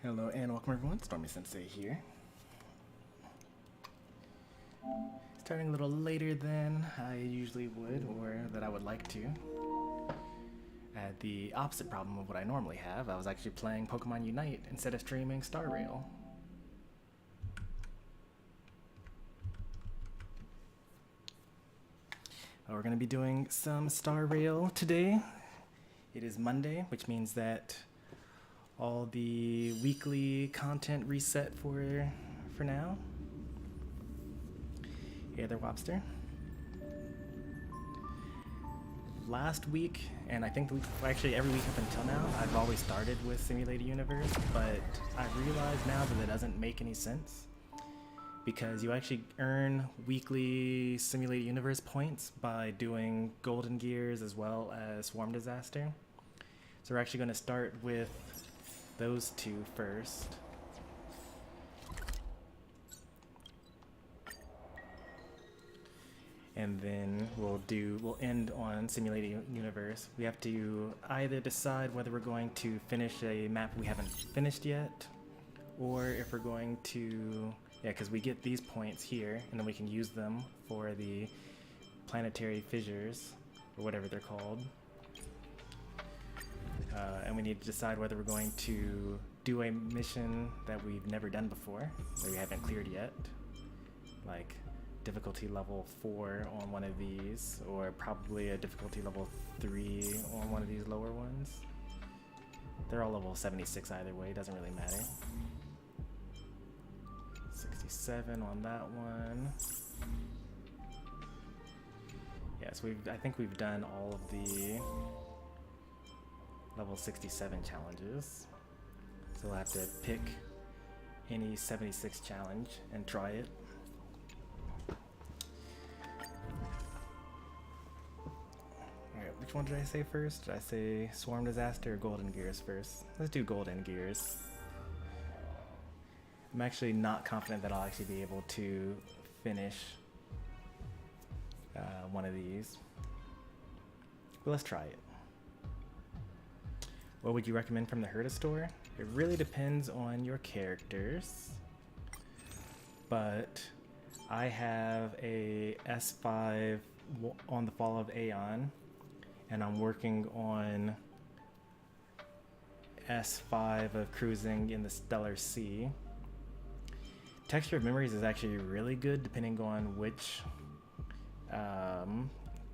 Hello and welcome everyone, Stormy Sensei here. Starting a little later than I usually would, or that I would like to. I had the opposite problem of what I normally have. I was actually playing Pokemon Unite instead of streaming Star Rail. We're going to be doing some Star Rail today. It is Monday, which means that all the weekly content reset for now. Hey there, Wobster. Last week, and I think actually every week up until now, I've always started with Simulated Universe, but I realize now that it doesn't make any sense because you actually earn weekly Simulated Universe points by doing Golden Gears as well as Swarm Disaster. So we're actually going to start with those two first. And then we'll end on Simulated Universe. We have to either decide whether we're going to finish a map we haven't finished yet, or if we're going to, because we get these points here, and then we can use them for the planetary fissures, or whatever they're called. And we need to decide whether we're going to do a mission that we've never done before, that we haven't cleared yet, like difficulty level 4 on one of these, or probably a difficulty level 3 on one of these lower ones. They're all level 76 either way, doesn't really matter. 67 on that one. Yes, I think we've done all of the level 67 challenges. So we'll have to pick any 76 challenge and try it. Alright, which one did I say first? Did I say Swarm Disaster or Golden Gears first? Let's do Golden Gears. I'm actually not confident that I'll actually be able to finish one of these. But let's try it. What would you recommend from the Herta store? It really depends on your characters, but I have a S5 on the Fall of Aeon, and I'm working on S5 of cruising in the Stellar Sea. Texture of Memories is actually really good depending on which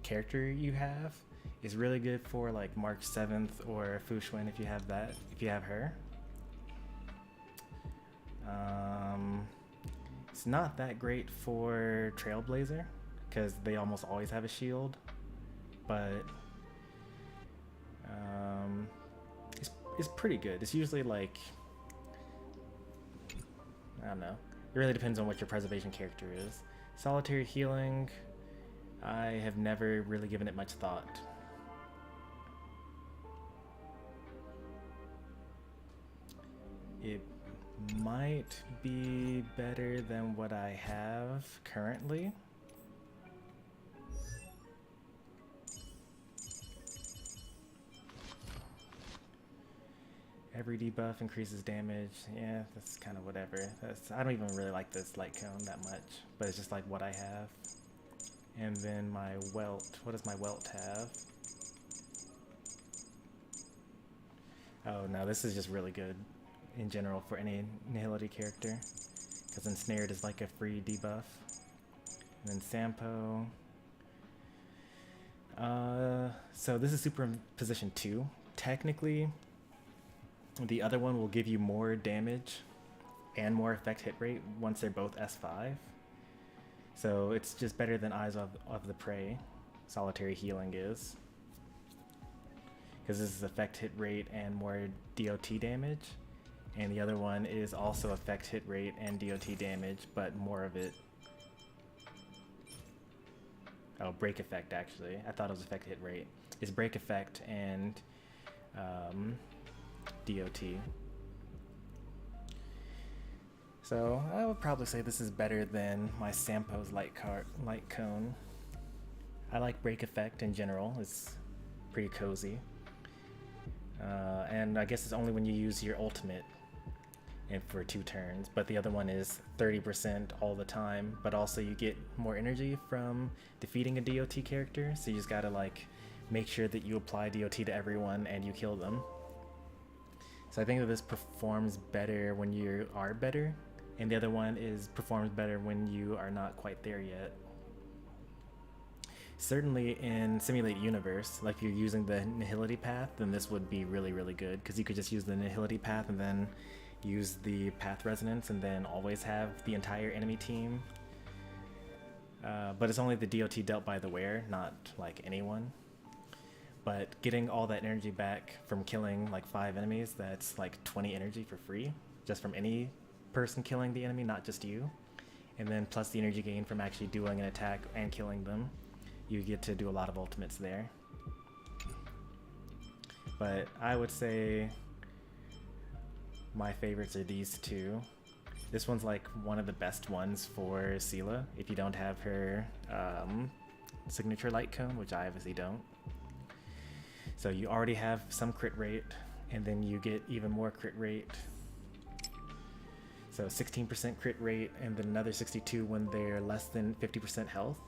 character you have. Is really good for like March 7th or Fushwen if you have that, if you have her. It's not that great for Trailblazer because they almost always have a shield, but it's pretty good. It's usually like, I don't know. It really depends on what your preservation character is. Solitary Healing, I have never really given it much thought. It might be better than what I have currently. Every debuff increases damage. Yeah, that's kind of whatever. I don't even really like this light cone that much, but it's just like what I have. And then my welt. What does my welt have? Oh no, this is just really good in general for any Nihility character, because Ensnared is like a free debuff. And then Sampo. So this is Superposition 2. Technically, the other one will give you more damage and more effect hit rate once they're both S5. So it's just better than Eyes of the Prey. Solitary Healing is. Because this is effect hit rate and more DOT damage. And the other one is also effect hit rate and DOT damage, but more of it. Oh, break effect actually. I thought it was effect hit rate. It's break effect and DOT. So I would probably say this is better than my Sampo's light cone. I like break effect in general. It's pretty cozy. And I guess it's only when you use your ultimate and for 2 turns, but the other one is 30% all the time, but also you get more energy from defeating a DOT character, so you just gotta like make sure that you apply DOT to everyone and you kill them. So I think that this performs better when you are better, and the other one performs better when you are not quite there yet. Certainly in Simulated Universe, like if you're using the Nihility path, then this would be really, really good, because you could just use the Nihility path and then use the path resonance and then always have the entire enemy team. But it's only the DOT dealt by the wearer, not like anyone. But getting all that energy back from killing like 5 enemies, that's like 20 energy for free, just from any person killing the enemy, not just you. And then plus the energy gain from actually doing an attack and killing them. You get to do a lot of ultimates there. But I would say my favorites are these 2. This one's like one of the best ones for Sela if you don't have her signature light cone, which I obviously don't. So you already have some crit rate, and then you get even more crit rate. So 16% crit rate, and then another 62 when they're less than 50% health.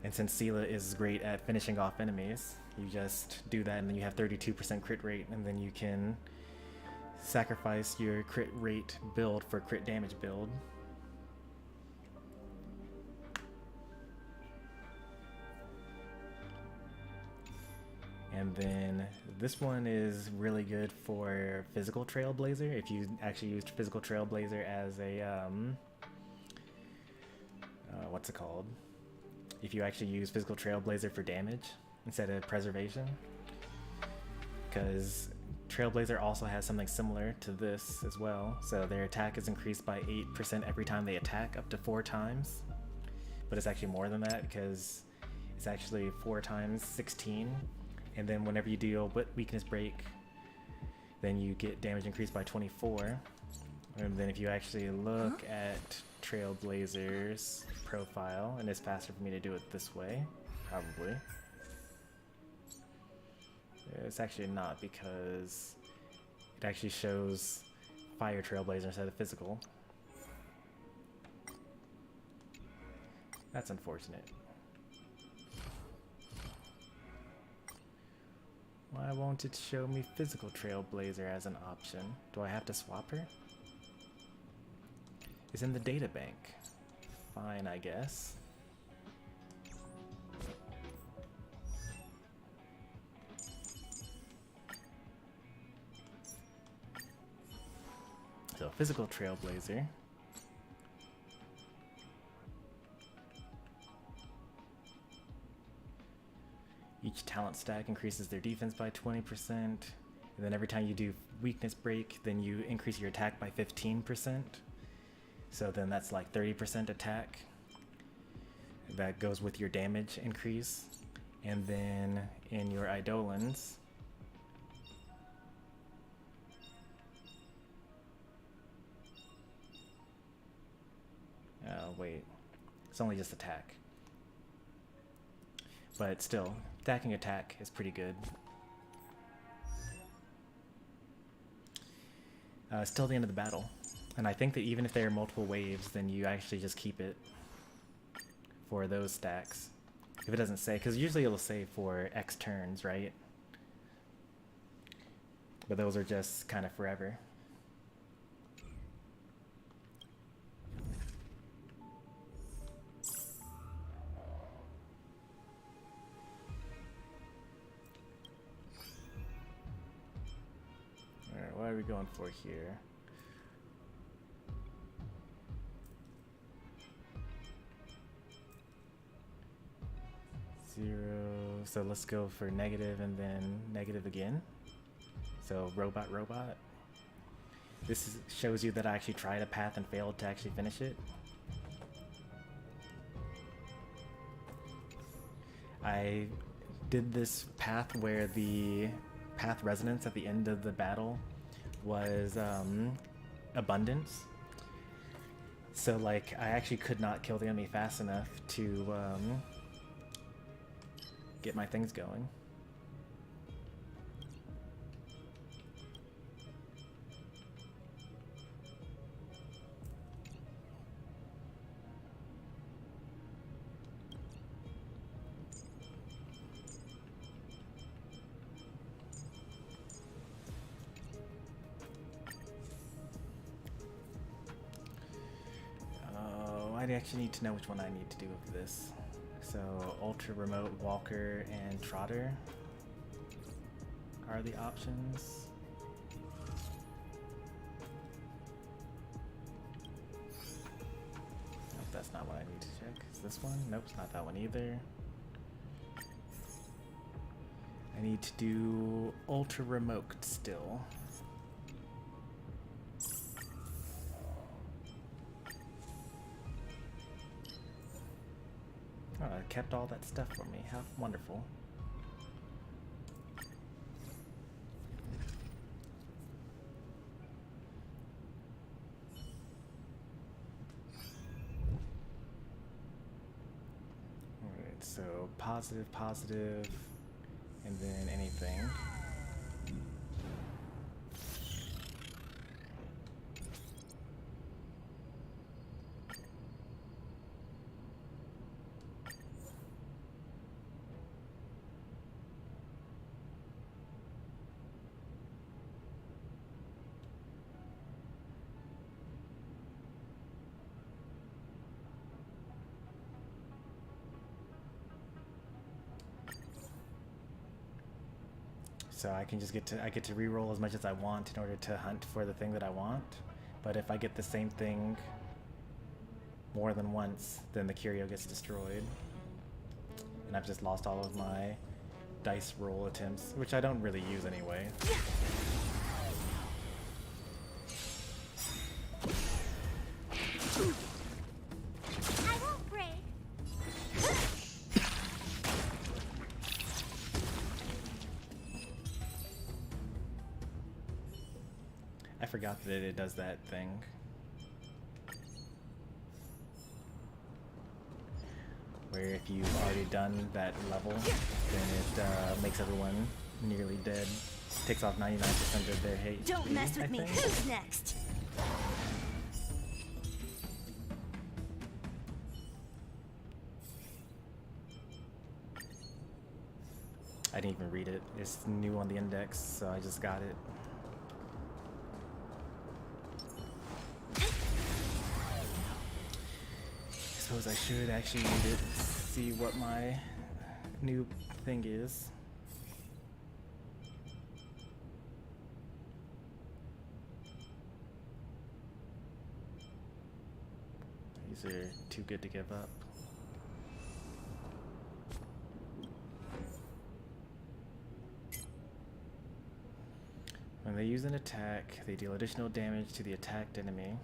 And since Sela is great at finishing off enemies, you just do that and then you have 32% crit rate, and then you can sacrifice your crit rate build for crit damage build. And then this one is really good for Physical Trailblazer, if you actually used Physical Trailblazer as a, what's it called? If you actually use Physical Trailblazer for damage instead of preservation. Because Trailblazer also has something similar to this as well. So their attack is increased by 8% every time they attack, up to 4 times. But it's actually more than that, because it's actually 4 times 16. And then whenever you deal weakness break, then you get damage increased by 24. And then if you actually look at Trailblazer's profile, and it's faster for me to do it this way, probably. It's actually not, because it actually shows Fire Trailblazer instead of Physical. That's unfortunate. Why won't it show me Physical Trailblazer as an option? Do I have to swap her? It's in the data bank. Fine, I guess. So, Physical Trailblazer. Each talent stack increases their defense by 20%. And then every time you do weakness break, then you increase your attack by 15%. So then that's like 30% attack. That goes with your damage increase. And then in your Eidolons, oh wait, it's only just attack. But still, stacking attack is pretty good. Still the end of the battle. And I think that even if there are multiple waves, then you actually just keep it for those stacks. If it doesn't say, because usually it'll say for X turns, right? But those are just kind of forever. Alright, what are we going for here? Zero. So let's go for negative and then negative again. So robot. This shows you that I actually tried a path and failed to actually finish it. I did this path where the path resonance at the end of the battle was abundance. So like I actually could not kill the enemy fast enough to get my things going. I actually need to know which one I need to do with this. So ultra remote, walker, and trotter are the options. Nope, that's not what I need to check. Is this one? Nope, it's not that one either. I need to do ultra remote still. Oh, it kept all that stuff for me. How wonderful. Alright, so positive, positive, and then anything. So I can just get to reroll as much as I want in order to hunt for the thing that I want. But if I get the same thing more than once, then the curio gets destroyed. And I've just lost all of my dice roll attempts, which I don't really use anyway. I forgot that it does that thing. Where if you've already done that level, then it makes everyone nearly dead. Takes off 99% of their hate. Don't mess with me. Who's next? I didn't even read it. It's new on the index, so I just got it. I suppose I should actually read it, see what my new thing is. These are too good to give up. When they use an attack, they deal additional damage to the attacked enemy.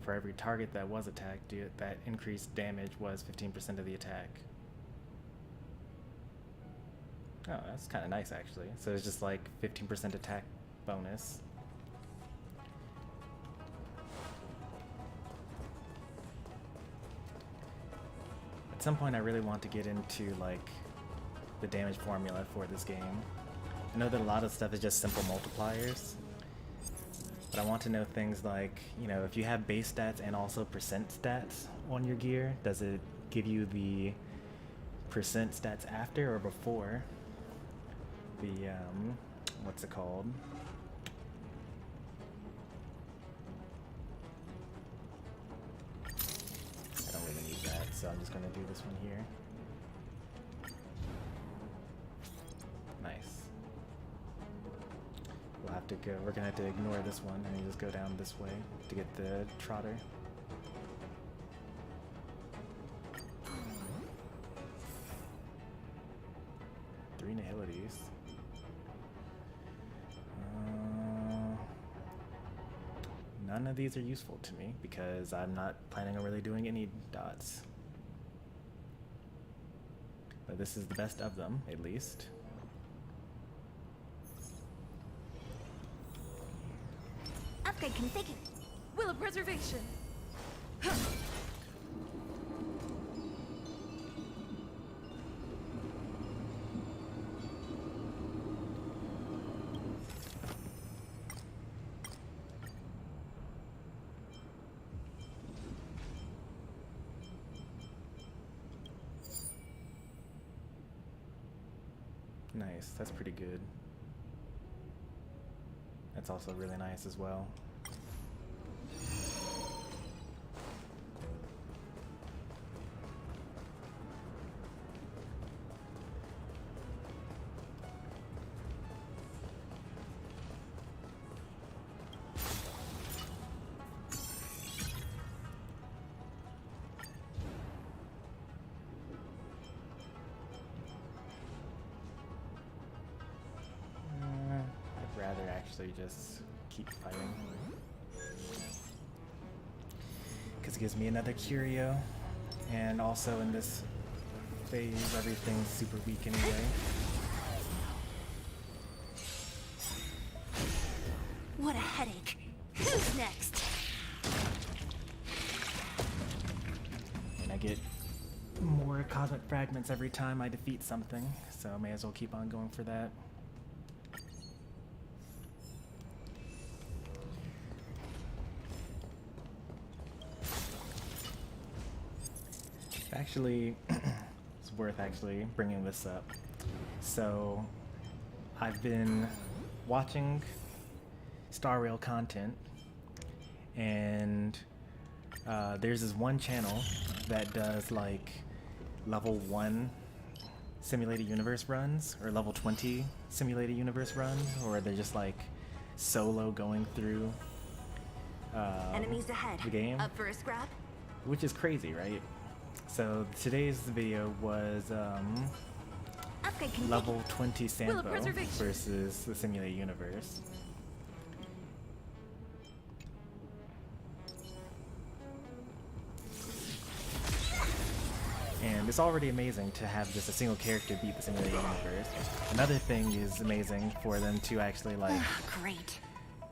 For every target that was attacked, that increased damage was 15% of the attack. Oh, that's kind of nice actually. So it's just like 15% attack bonus. At some point I really want to get into like the damage formula for this game. I know that a lot of stuff is just simple multipliers. But I want to know things like, you know, if you have base stats and also percent stats on your gear, does it give you the percent stats after or before the, what's it called? I don't really need that, so I'm just going to do this one here. Nice. We'll have to go, we're gonna have to ignore this one and just go down this way to get the trotter. Three nihilities. None of these are useful to me because I'm not planning on really doing any dots. But this is the best of them, at least. Upgrade configured. Will of preservation. Nice, that's pretty good. That's also really nice as well. rather actually just keep fighting. Because it gives me another curio, and also in this phase everything's super weak anyway. What a headache. Who's next? And I get more cosmic fragments every time I defeat something, so I may as well keep on going for that. Actually, it's worth actually bringing this up. So, I've been watching Star Rail content, and there's this one channel that does like level 1 simulated universe runs, or level 20 simulated universe runs, or they're just like solo going through Enemies ahead. the game, Up for a scrap? which is crazy, right? So today's video was Upgrade configured. level 20 Will of Sampo preservation. versus the simulated universe. And it's already amazing to have just a single character beat the simulated universe. Another thing is amazing for them to actually like Great.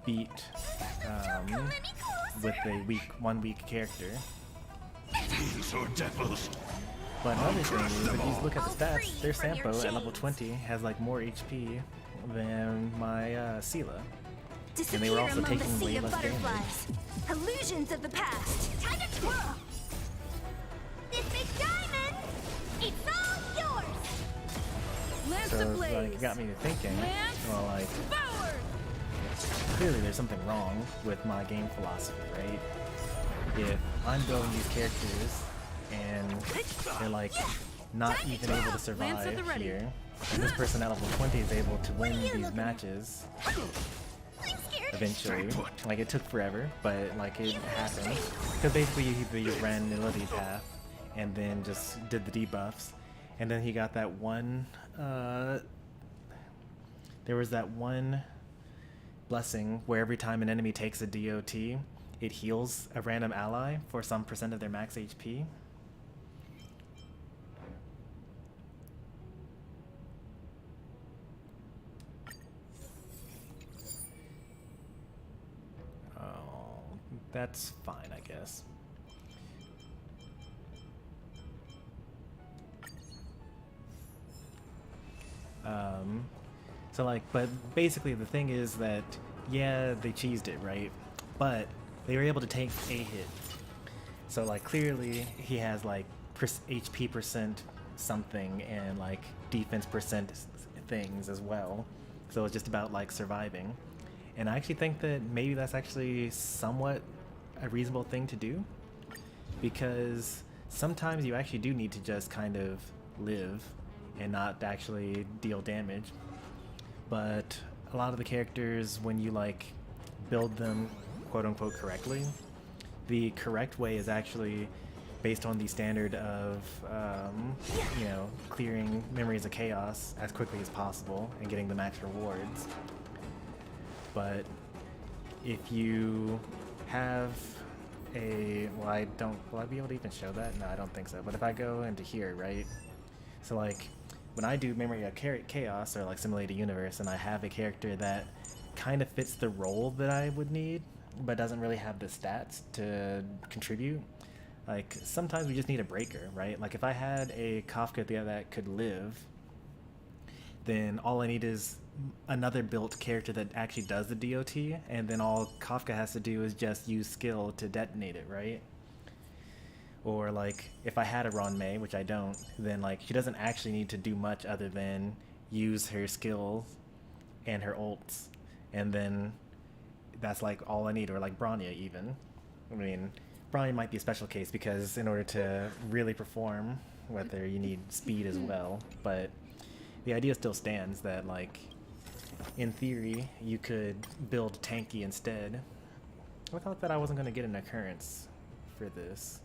beat with a one weak character. These are devils. But another thing is, if you look at the All stats, free their from your Sampo at level chains. 20 has like more HP than my Sela. Disappear they were also among the taking sea way of less damage. butterflies. Illusions of the past. Time to twirl. This big diamond, it's all yours. Lance So it's like, it got me to thinking, well, like, forward. clearly there's something wrong with my game philosophy, right? If I'm building these characters and they're like not even able to survive here, and this person at level 20 is able to win these matches I'm scared. eventually. Like, it took forever, but like it happened. Because basically he ran the Lily path and then just did the debuffs, and then he got that one there was that one blessing where every time an enemy takes a DOT, it heals a random ally for some % of their max HP. Oh, that's fine, I guess. So like, but basically the thing is that, yeah, they cheesed it, right? But they were able to take a hit. So like, clearly he has like HP % something and like defense % things as well. So it's just about like surviving. And I actually think that maybe that's actually somewhat a reasonable thing to do, because sometimes you actually do need to just kind of live and not actually deal damage. But a lot of the characters, when you like build them quote unquote correctly, the correct way is actually based on the standard of you know, clearing memories of chaos as quickly as possible and getting the max rewards. But if you have a, will I be able to even show that? No, I don't think so. But if I go into here, right? So like, when I do Memory of Chaos or like Simulated Universe, and I have a character that kind of fits the role that I would need, but doesn't really have the stats to contribute, like sometimes we just need a breaker, right? Like if I had a Kafka that could live, then all I need is another built character that actually does the DOT, and then all Kafka has to do is just use skill to detonate it, right? Or like, if I had a Ron-Mei, which I don't, then like, she doesn't actually need to do much other than use her skills and her ults, and then that's like all I need. Or like Bronya even. I mean, Bronya might be a special case because in order to really perform with her, you need speed as well. But the idea still stands that like, in theory, you could build tanky instead. I thought that I wasn't going to get an occurrence for this.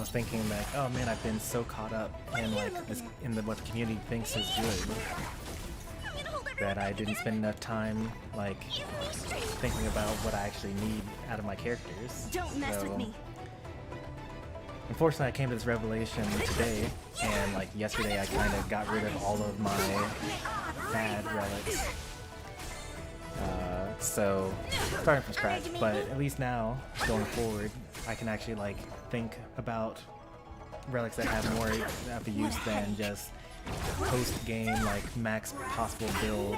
was thinking that, oh man, I've been so caught up in like this, in what the community thinks is good that I didn't spend enough time like thinking about what I actually need out of my characters. Don't mess with me. Unfortunately, I came to this revelation today, and like yesterday, I kind of got rid of all of my bad relics. So starting from scratch, but at least now, going forward, I can actually like think about relics that have more of a use than just post-game like max possible build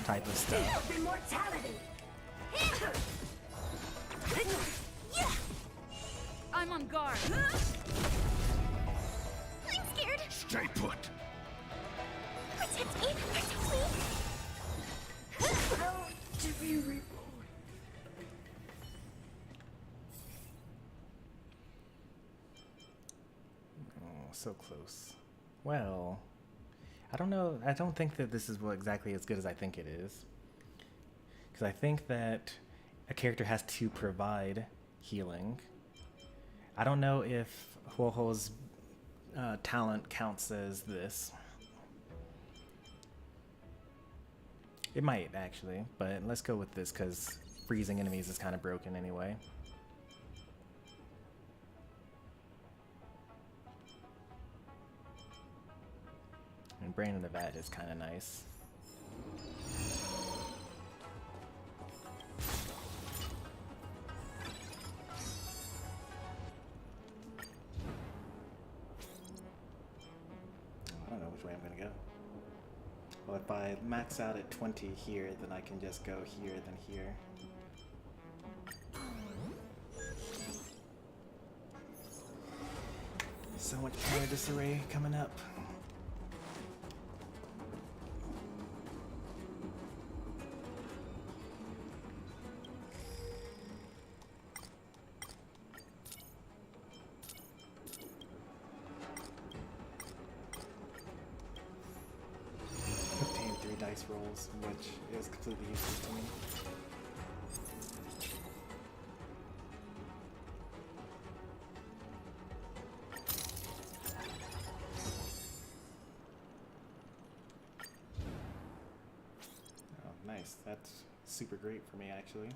type of stuff. I'm on guard. I'm scared. Stay put. Protect me. Protect me. To be reborn. Oh, so close. Well, I don't know. I don't think that this is exactly as good as I think it is. Because I think that a character has to provide healing. I don't know if Huoho's talent counts as this. It might, actually, but let's go with this because freezing enemies is kind of broken anyway. And Brain of the Vat is kind of nice. I don't know which way I'm going to go. Well, if I max out at 20 here, then I can just go here, then here. So much power disarray coming up. Dice rolls, which is completely useless to me. Oh, nice. That's super great for me, actually.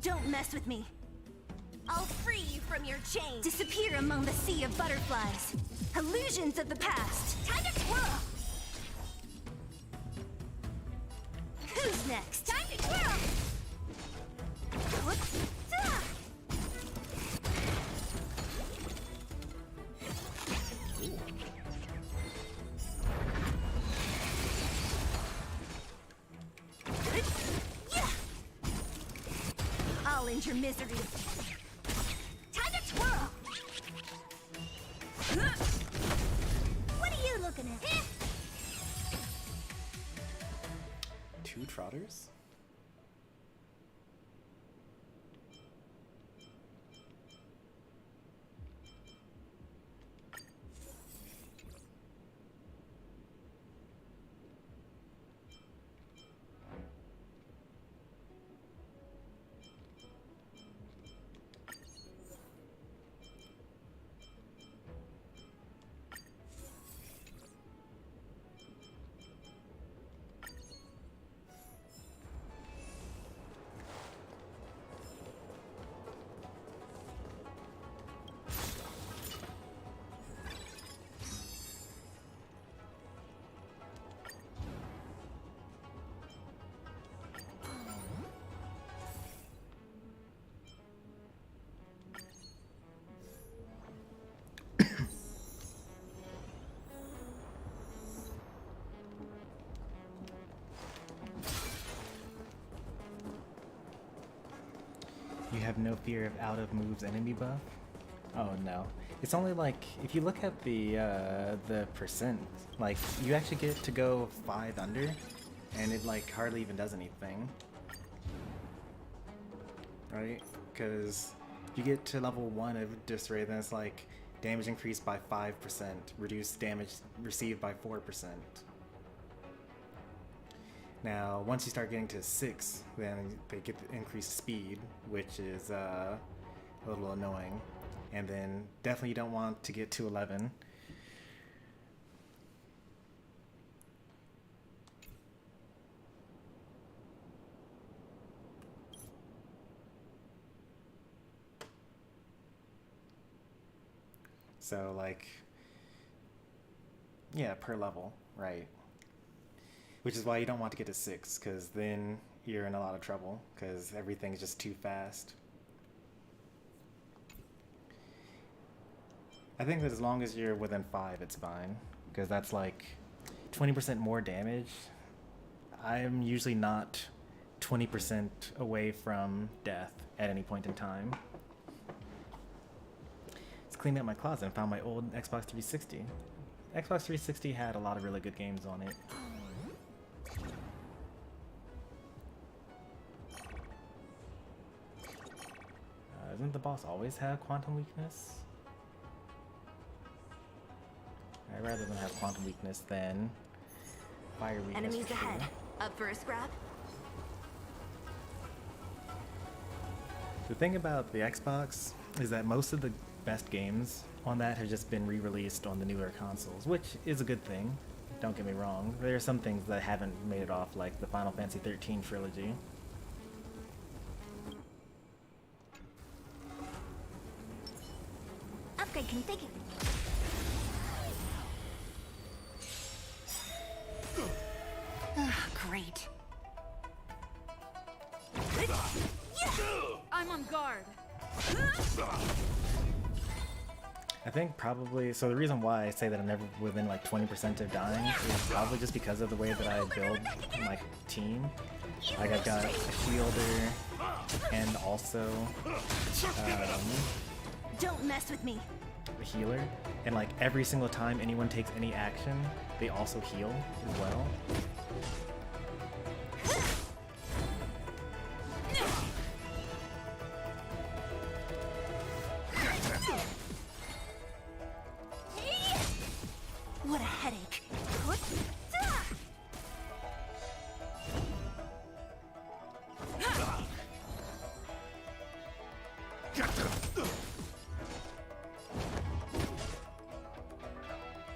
Don't mess with me. I'll free you from your chains. Disappear among the sea of butterflies. Illusions of the past. Time to twirl. Who's next? Time to twirl. I'll end your misery. Time to twirl. What are you looking at? Two trotters? You have no fear of out of moves enemy buff? Oh no. It's only like, if you look at the percent, like you actually get to go 5 under and it like hardly even does anything. Right? Because if you get to level 1 of Disarray, then it's like damage increased by 5%, reduced damage received by 4%. Now, once you start getting to 6, then they get the increased speed, which is a little annoying. And then definitely you don't want to get to 11. So like, yeah, per level, right? Which is why you don't want to get to 6, because then you're in a lot of trouble, because everything's just too fast. I think that as long as you're within 5, it's fine, because that's like 20% more damage. I'm usually not 20% away from death at any point in time. Cleaned up my closet and found my old Xbox 360. Xbox 360 had a lot of really good games on it. Doesn't the boss always have quantum weakness? I'd rather than have quantum weakness than fire weakness. Enemies for ahead. sure. Up for a scrap? The thing about the Xbox is that most of the best games on that have just been re-released on the newer consoles, which is a good thing. Don't get me wrong. There are some things that haven't made it off, like the Final Fantasy 13 trilogy. Upgrade configured. Great. I'm on guard. I think probably, so the reason why I say that I'm never within like 20% of dying is probably just because of the way that I build my team. Like I've got a shielder and also Don't mess with me. a healer. And like every single time anyone takes any action, they also heal as well. What a headache.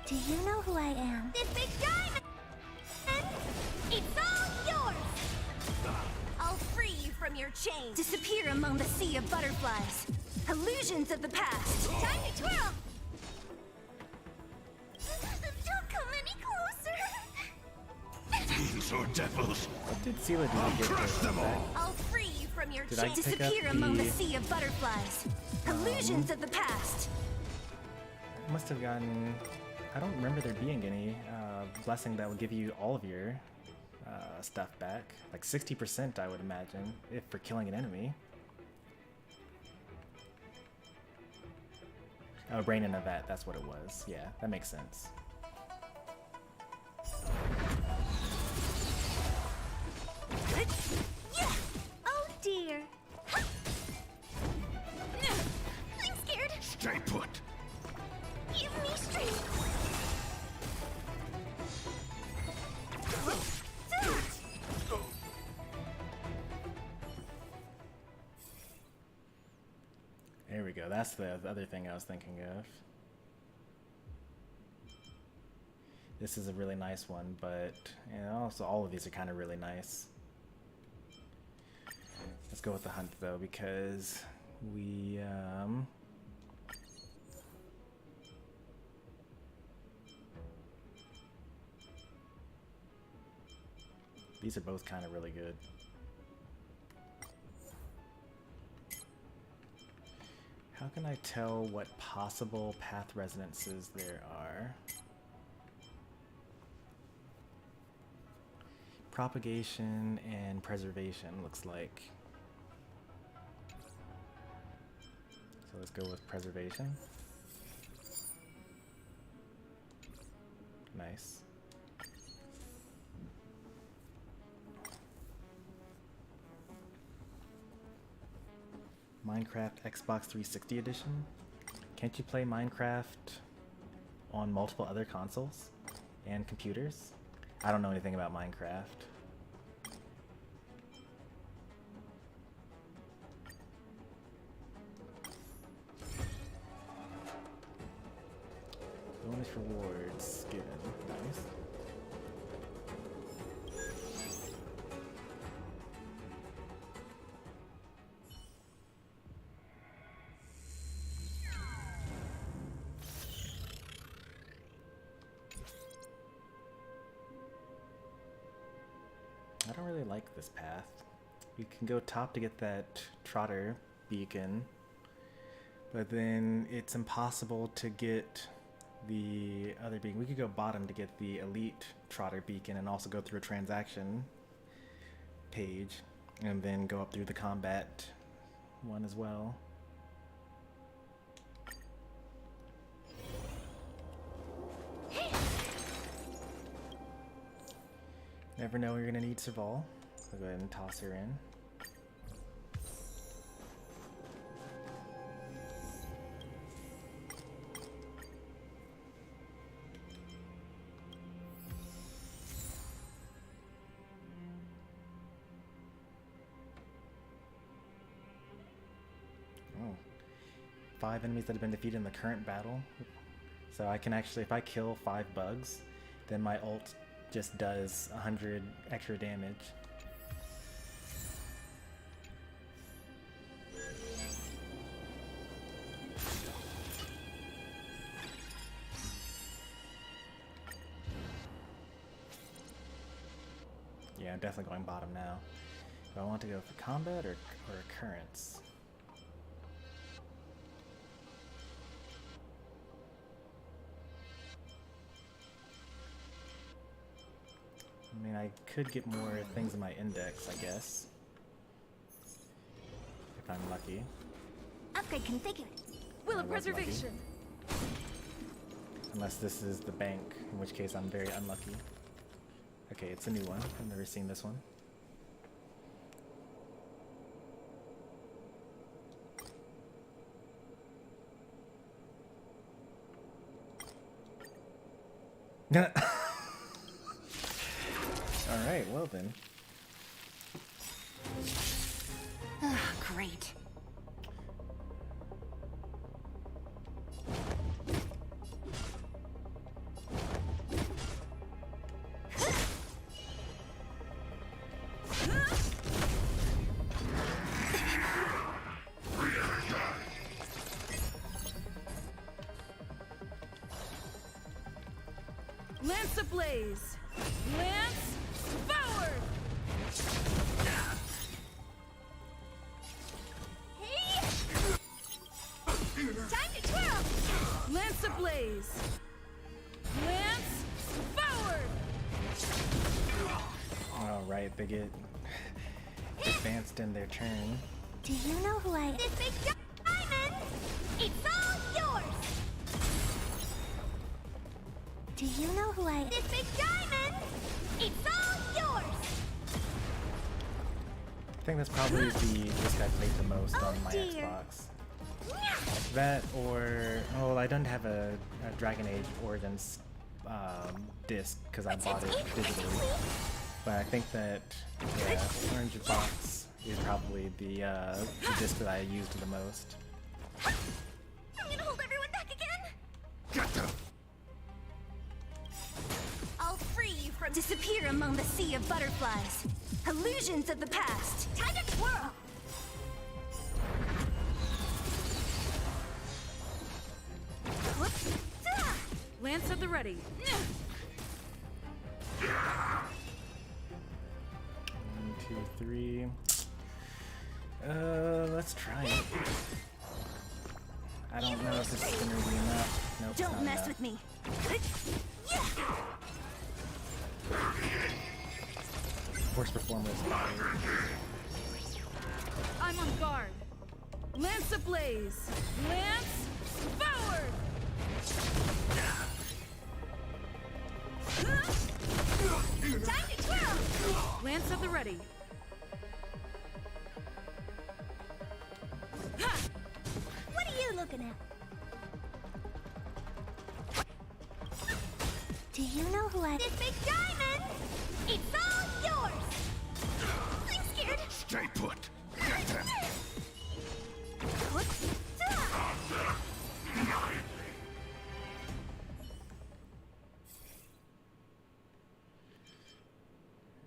Do you know who I am? This big diamond! It's all yours! I'll free you from your chains. Disappear among the sea of butterflies. Illusions of the past. Time to twirl! Don't come any closer. Fiends or devils, What did Sela do to get crush them back? all! I'll free you from your Did I chains. pick up Disappear among the the, sea of butterflies. Illusions of the past. I must have gotten, I don't remember there being any blessing that would give you all of your stuff back. Like 60% I would imagine, if for killing an enemy. Oh, Brain in a Vat, that's what it was. Yeah, that makes sense. Oh dear. I'm scared. Stay put! Give me strength. There we go, that's the other thing I was thinking of. This is a really nice one, but you know, also all of these are kind of really nice. Let's go with the hunt though, because we these are both kind of really good. How can I tell what possible path resonances there are? Propagation and preservation looks like. So let's go with preservation. Nice. Minecraft Xbox 360 edition. Can't you play Minecraft on multiple other consoles and computers? I don't know anything about Minecraft. Bonus rewards given. Nice. I don't really like this path. You can go top to get that trotter beacon, but then it's impossible to get the other beacon. We could go bottom to get the elite trotter beacon and also go through a transaction page and then go up through the combat one as well. Never know you're gonna need Serval. I'll go ahead and toss her in. Oh. 5 enemies that have been defeated in the current battle. So I can actually, if I kill 5 bugs, then my ult just does 100 extra damage. Yeah, I'm definitely going bottom now. Do I want to go for combat or occurrence? I mean, I could get more things in my index, I guess. If I'm lucky. Upgrade configured. Will of preservation. Unless this is the bank, in which case I'm very unlucky. Okay, it's a new one. I've never seen this one. Alright, well then. Great. Lance ablaze! Lance forward! Hey! Time to twirl! Lance ablaze! Lance forward! Alright, they get advanced in their turn. Do you know who I am? This big diamond! It's all yours! Do you know who I am? This big diamond! It's all yours! I think that's probably the disc I played the most on my dear. Xbox. That or... Oh, I don't have a Dragon Age Origins disc because I bought it digitally. But I think that Orange Box is probably the disc that I used the most. I'm gonna hold everyone back again! Get them! I'll free you from disappear among the sea of butterflies. Illusions of the past. Time to twirl! Whoops. Ah! Lance at the ready. 1, 2, 3. Let's try it. I don't know if this is gonna be enough. Nope, it's Don't not mess enough. with me. Force performer is fired. I'm on guard. Lance ablaze! Lance forward! Time to twirl! Lance at the ready. Ha! who I... This big diamond! It's all yours! I'm scared! Stay put! Get them!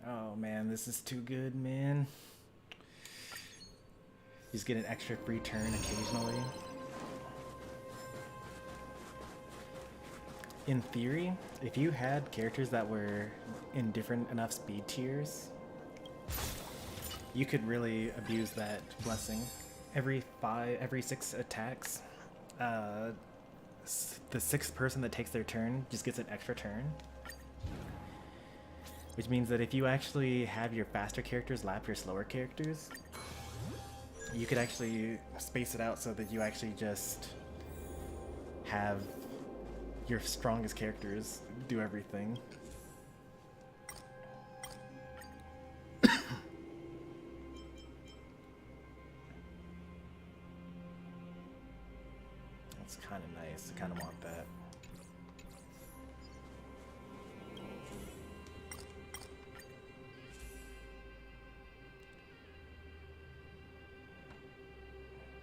Oh man, this is too good, man. You just get an extra free turn occasionally. In theory, if you had characters that were in different enough speed tiers, you could really abuse that blessing. Every 6 attacks, the 6th person that takes their turn just gets an extra turn. Which means that if you actually have your faster characters lap your slower characters, you could actually space it out so that you actually just have your strongest characters do everything. That's kind of nice. I kind of want that.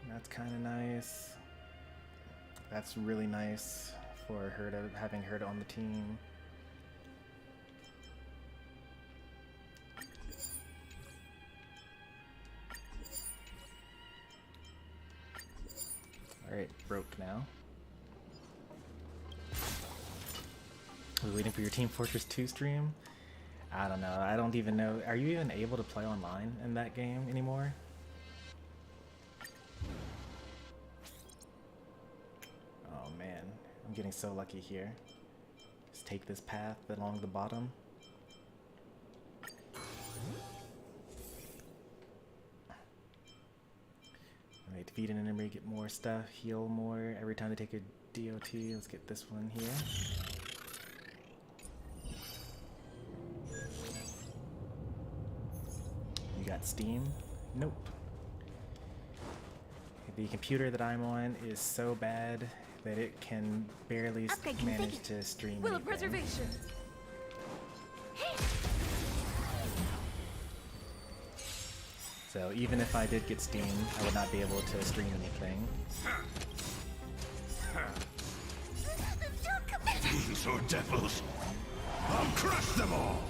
That's kind of nice. That's really nice for her to having her on the team. Alright, broke now. We're waiting for your Team Fortress 2 stream? I don't know. I don't even know. Are you even able to play online in that game anymore? Oh man, I'm getting so lucky here. Just take this path along the bottom. Alright, defeat an enemy, get more stuff, heal more every time they take a DOT. Let's get this one here. You got Steam? Nope. The computer that I'm on is so bad that it can barely manage to stream Will of anything. preservation. So even if I did get Steam, I would not be able to stream anything. These are devils! I'll crush them all!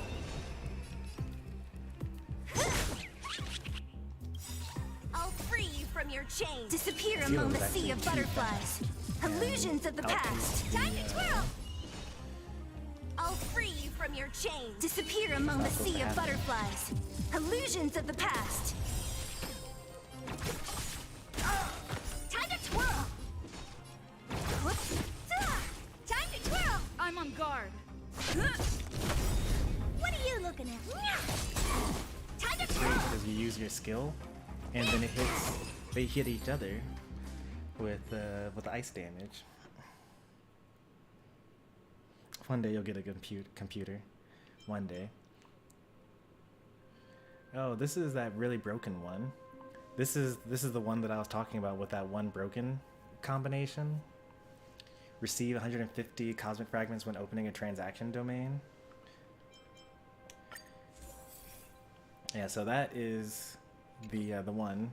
I'll free you from your chains. Disappear among the sea of butterflies. Illusions of the past. Time to twirl! I'll free you from your chains. Disappear among the sea of butterflies. Illusions of the past. Time to twirl! Time to twirl! I'm on guard. What are you looking at? Time to It's twirl! great because you use your skill, and then it hits. They hit each other with ice damage. One day you'll get a computer. One day. Oh, this is that really broken one. This is the one that I was talking about with that one broken combination. Receive 150 cosmic fragments when opening a transaction domain. Yeah, so that is the one.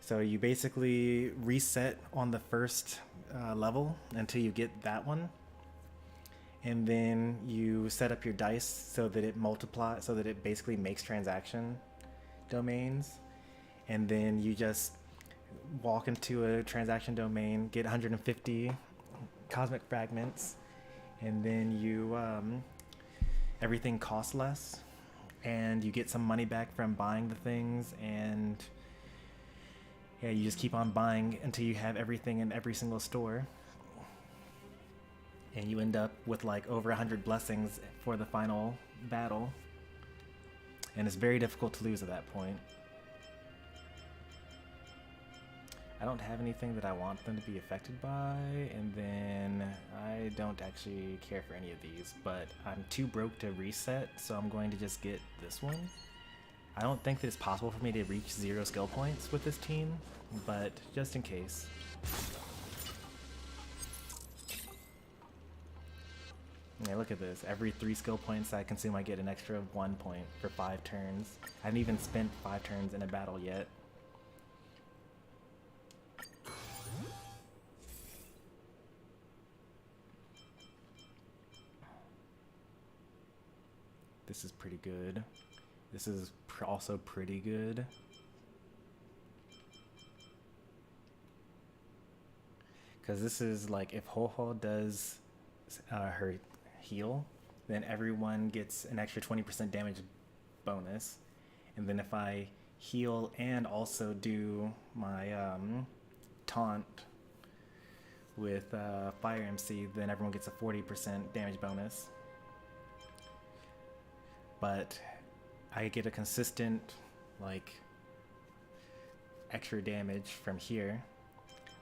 So you basically reset on the first level until you get that one, and then you set up your dice so that it multiplies, so that it basically makes transaction domains, and then you just walk into a transaction domain, get 150 cosmic fragments, and then you everything costs less, and you get some money back from buying the things, and yeah, you just keep on buying until you have everything in every single store. And you end up with like over 100 blessings for the final battle. And it's very difficult to lose at that point. I don't have anything that I want them to be affected by, and then I don't actually care for any of these, but I'm too broke to reset, so I'm going to just get this one. I don't think that it's possible for me to reach 0 skill points with this team, but just in case. Yeah, look at this. Every 3 skill points I consume, I get an extra 1 point for 5 turns. I haven't even spent 5 turns in a battle yet. This is pretty good. This is also pretty good. Because this is like, if Ho-Ho does her heal, then everyone gets an extra 20% damage bonus. And then if I heal and also do my taunt with Fire MC, then everyone gets a 40% damage bonus. But I get a consistent, like, extra damage from here.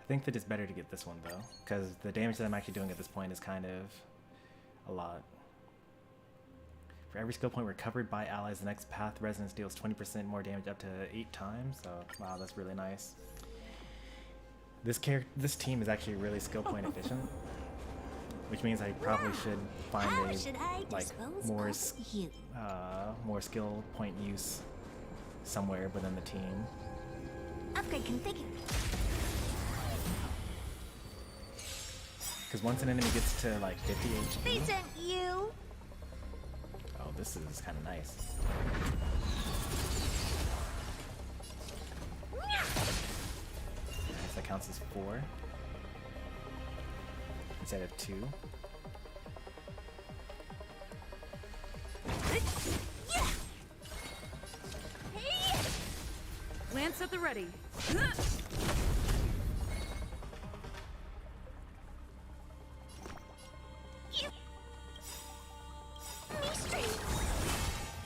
I think that it's better to get this one though, because the damage that I'm actually doing at this point is kind of a lot. For every skill point recovered by allies, the next path resonance deals 20% more damage up to 8 times. So wow, that's really nice. This team is actually really skill point efficient, which means I probably should find more skill point use somewhere within the team. Upgrade configured. Because once an enemy gets to like 50 HP... They sent you! Oh, this is kind of nice. Nice, that counts as 4. Instead of 2. Lance at the ready.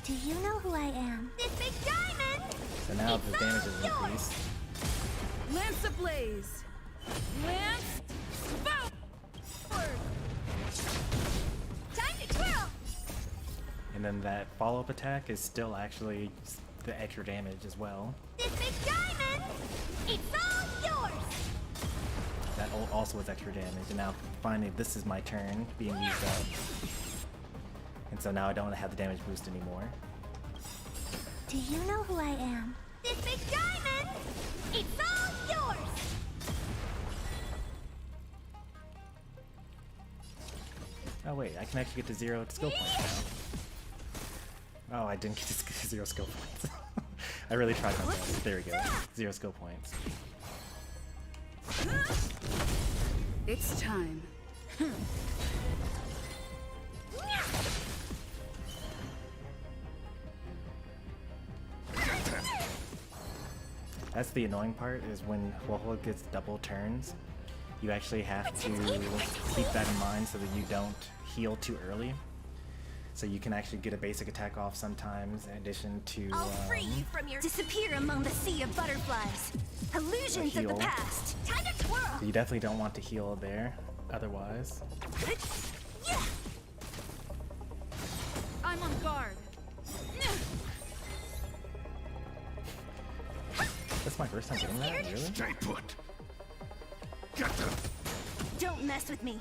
Do you know who I am? This big diamond! So now the damage is increased. Lance ablaze. Lance forward. Time to twirl! And then that follow-up attack is still actually the extra damage as well. This big diamond! It's all yours! That also is extra damage. And now finally this is my turn being used up. And so now I don't have the damage boost anymore. Do you know who I am? This big diamond! It's all yours! Oh wait, I can actually get to 0 skill points now. Oh, I didn't get to 0 skill points. I really tried my best. There we go. 0 skill points. It's time. That's the annoying part, is when Ho-Ho gets double turns, you actually have to keep that in mind so that you don't heal too early. So you can actually get a basic attack off sometimes in addition to I'll free you from your disappear among the sea of butterflies. Illusions of the past. Time to twirl. So you definitely don't want to heal there, otherwise. I'm on guard. That's my first time getting that, really? Stay put. Get them. Don't mess with me.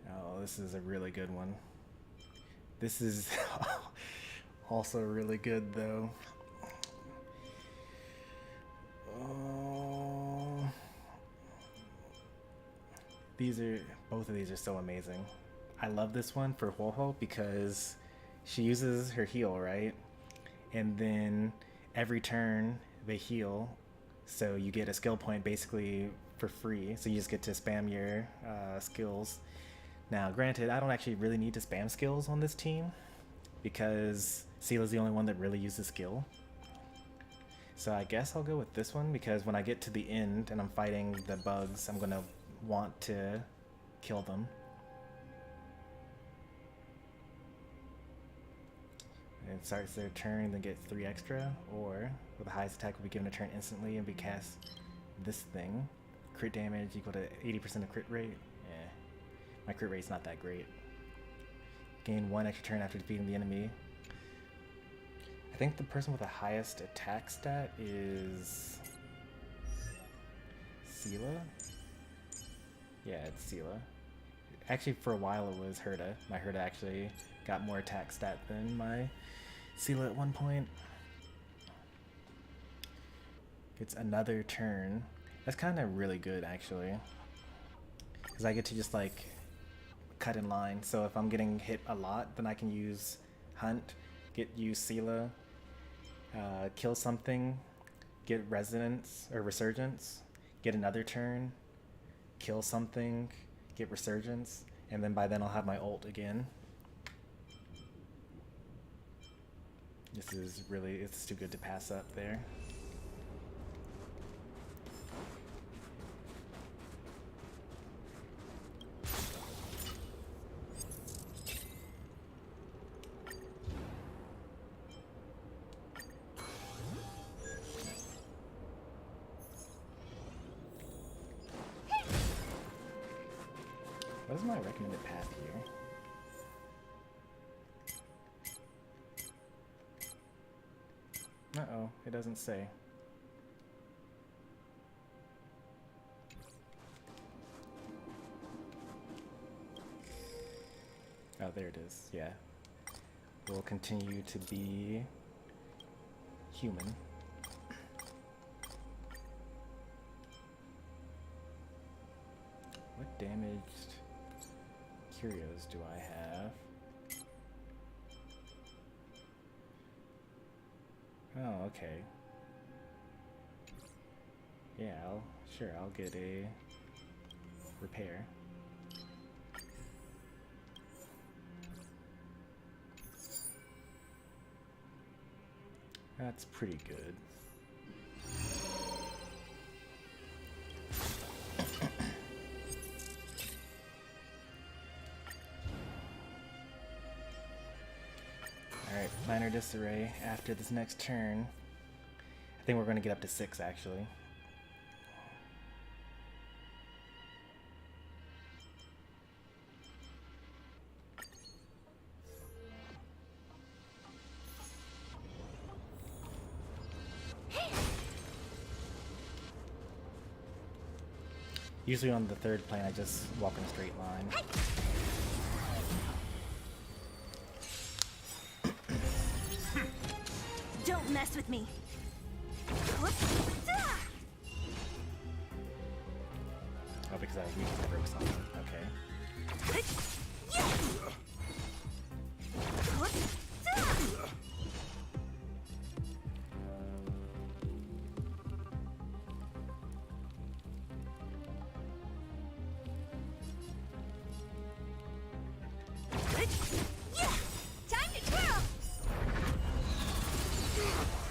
Oh, this is a really good one. This is also really good, though. Oh, both of these are so amazing. I love this one for Ho-Ho because she uses her heal, right? And then every turn they heal, so you get a skill point basically for free. So you just get to spam your skills. Now, granted, I don't actually really need to spam skills on this team because Seela's the only one that really uses skill. So I guess I'll go with this one because when I get to the end and I'm fighting the bugs, I'm gonna want to kill them. It starts their turn, then get 3 extra, or with the highest attack will be given a turn instantly and be cast this thing. Crit damage equal to 80% of crit rate. Yeah, my crit rate's not that great. Gain 1 extra turn after defeating the enemy. I think the person with the highest attack stat is Sela? Yeah, it's Sela. Actually, for a while it was Herda. My Herda actually got more attack stat than my Sela at one point. Gets another turn. That's kind of really good, actually. Because I get to just, like, cut in line. So if I'm getting hit a lot, then I can use Hunt, use Sela, kill something, get Resonance or Resurgence, get another turn, kill something, get Resurgence, and then by then I'll have my ult again. This is really, it's too good to pass up there. What is my recommended path here? Uh-oh, it doesn't say. Oh, there it is, yeah. We'll continue to be human. What damaged curios do I have? Oh, okay. Yeah, I'll get a repair. That's pretty good. Alright, minor disarray after this next turn. I think we're going to get up to 6 actually. Usually on the third plane I just walk in a straight line. Don't mess with me. Oh, because I usually break something. Okay. Time to twirl.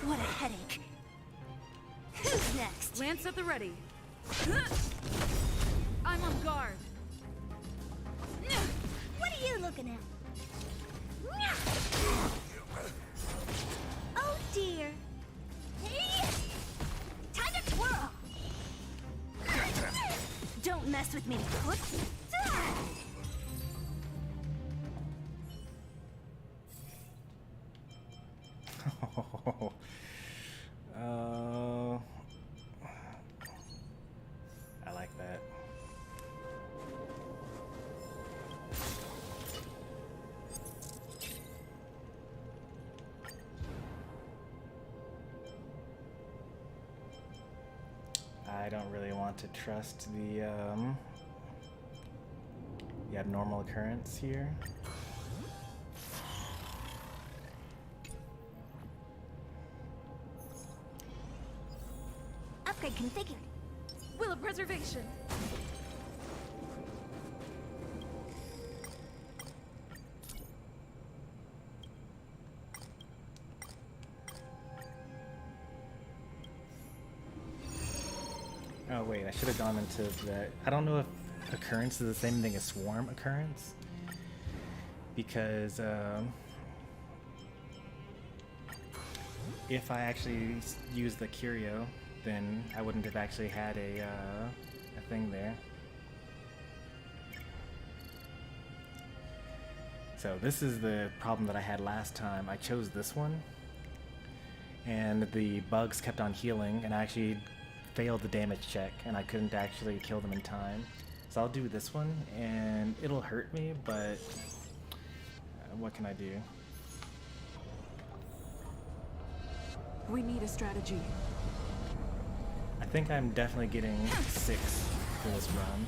What a headache. Who's next? Lance at the ready. I'm on guard. What are you looking at? Oh dear. Time to twirl. Don't mess with me. I like that. I don't really want to trust the abnormal occurrence here. Upgrade configured. Will of preservation. Oh wait, I should have gone into that. I don't know if occurrence is the same thing as swarm occurrence, because if I actually used the curio, then I wouldn't have actually had a thing there. So this is the problem that I had last time. I chose this one, and the bugs kept on healing, and I actually failed the damage check, and I couldn't actually kill them in time. So I'll do this one, and it'll hurt me, but what can I do? We need a strategy. I think I'm definitely getting 6 for this run.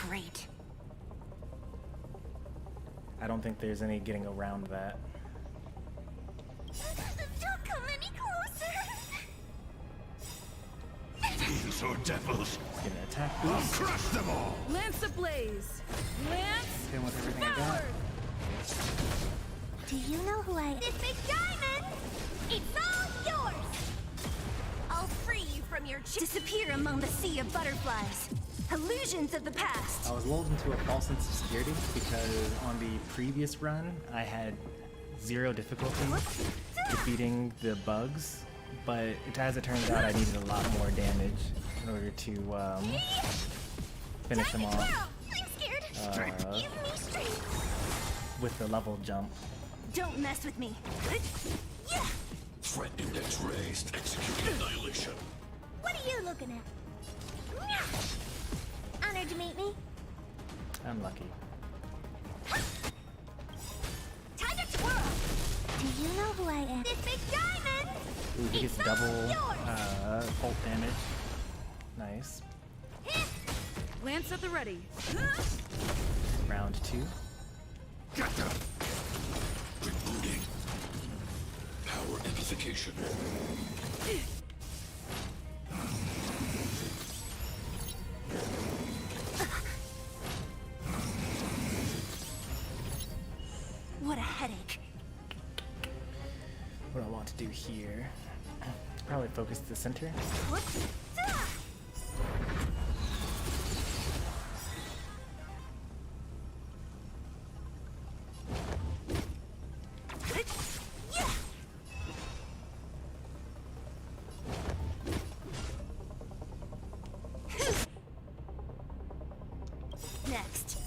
Great. I don't think there's any getting around that. Don't come any closer. Fiends or devils, Get an attack I'll boost. crush them all! Lance ablaze. Lance Hit him with everything I got. forward. Do you know who I am? This big diamond! It's all yours! I'll free you from your disappear among the sea of butterflies. Illusions of the past. I was lulled into a false sense of security because on the previous run I had 0 difficulty defeating the bugs, but as it turns out I needed a lot more damage in order to finish them off I'm scared. Give me strength. with the level jump. Don't mess with me. Yeah. Threat index raised. Execute annihilation. What are you looking at? Honored to meet me. I'm lucky. Time to twirl. Do you know who I am? This big diamond. Ooh, he gets It's double all yours. ult damage. Nice. Lance at the ready. Round 2. Gotcha. Rebooting. Power amplification. What a headache. What I want to do here, probably focus the center. What? Next.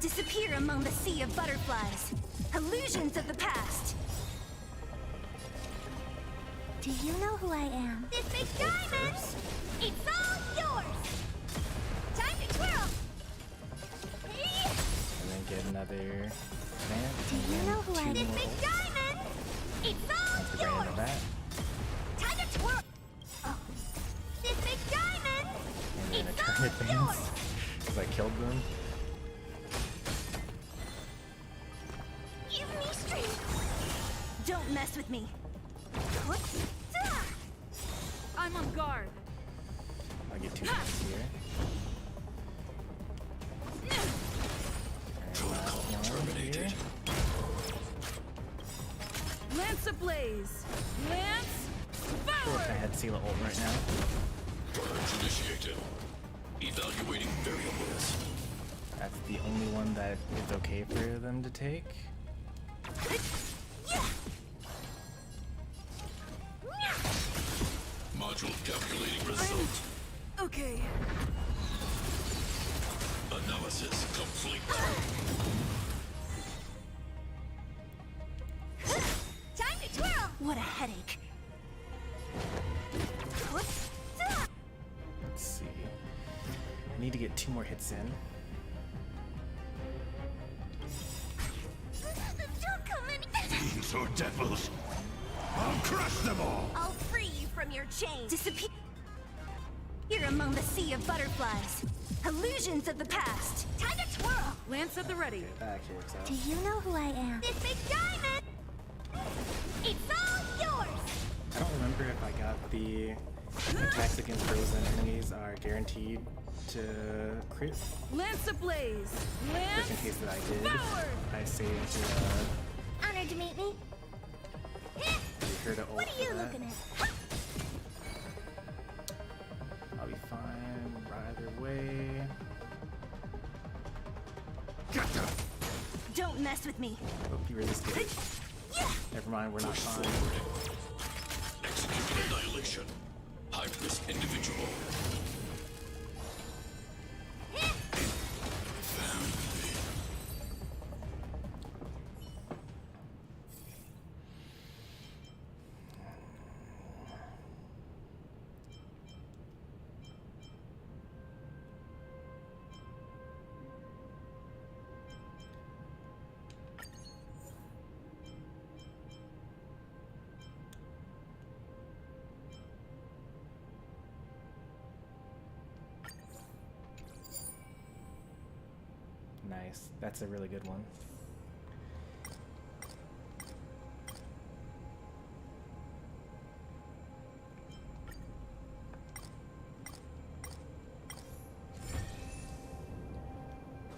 Disappear among the sea of butterflies. Illusions of the past. Do you know who I am? This big diamond! It's all yours! Time to twirl! And then get another advance. Do you know who I am? This big diamond! It's all Once we bring into yours! that, Time to twirl! Oh. This big diamond! and then a It's turn all advance yours! because I killed them. Give me strength! Don't mess with me! What? I'm on guard. I'll get 2 hits here. And last one here. Lance ablaze. Lance I wish I forward. had Sela ult right now. Purge initiated. Evaluating variables. That's the only one that is okay for them to take. Module calculating result. Okay. Analysis complete. Time to twirl! What a headache. Let's see. I need to get 2 more hits in. Don't come any. Fiends or devils, I'll crush them all! I'll free you from your chains. Disappear. Here among the sea of butterflies. Illusions of the past. Time to twirl. Lance at the ready. That actually works out. Do you know who I am? This big diamond. It's all yours. I don't remember if I got the attacks against frozen enemies are guaranteed to crit. Lance ablaze. Just Lance in case that I did, forward. I saved Honored to meet me. her to ult What are you for that. looking at? I'll be fine either way. Gotcha. Don't mess with me. Hope you resisted it. Never mind, we're not fine. Forward. Execute annihilation. High risk individual. Nice. That's a really good one.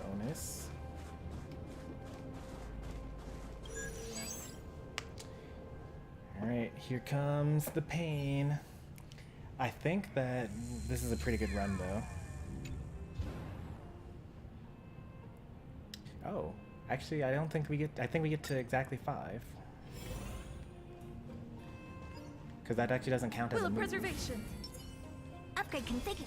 Bonus. Alright, here comes the pain. I think that this is a pretty good run though. Oh, actually I don't think we get, I think we get to exactly 5. Because that actually doesn't count as Will a of move. preservation. Upgrade configured.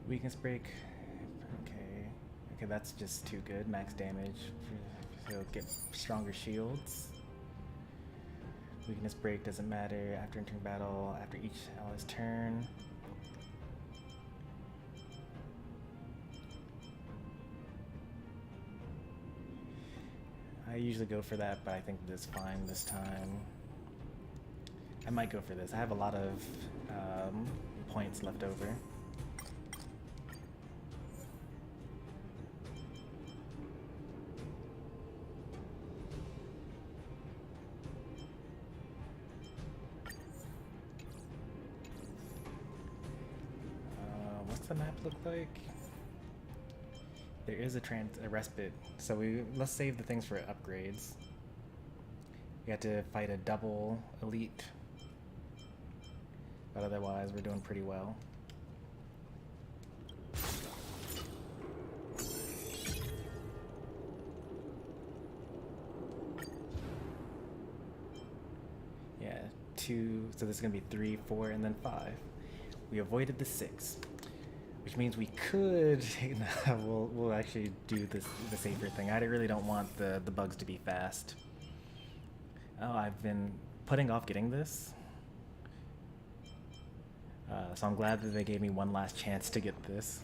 Weakness break. Okay. Okay, that's just too good. Max damage. He'll get stronger shields. Weakness break doesn't matter after entering battle, after each ally's turn. I usually go for that, but I think this is fine this time. I might go for this. I have a lot of points left over. What's the map look like? There is a respite, so let's save the things for upgrades. We had to fight a double elite, but otherwise we're doing pretty well. Yeah, 2, so this is gonna be 3, 4, and then 5. We avoided the 6. Which means we could, we'll actually do the safer thing. I really don't want the bugs to be fast. Oh, I've been putting off getting this. So I'm glad that they gave me one last chance to get this.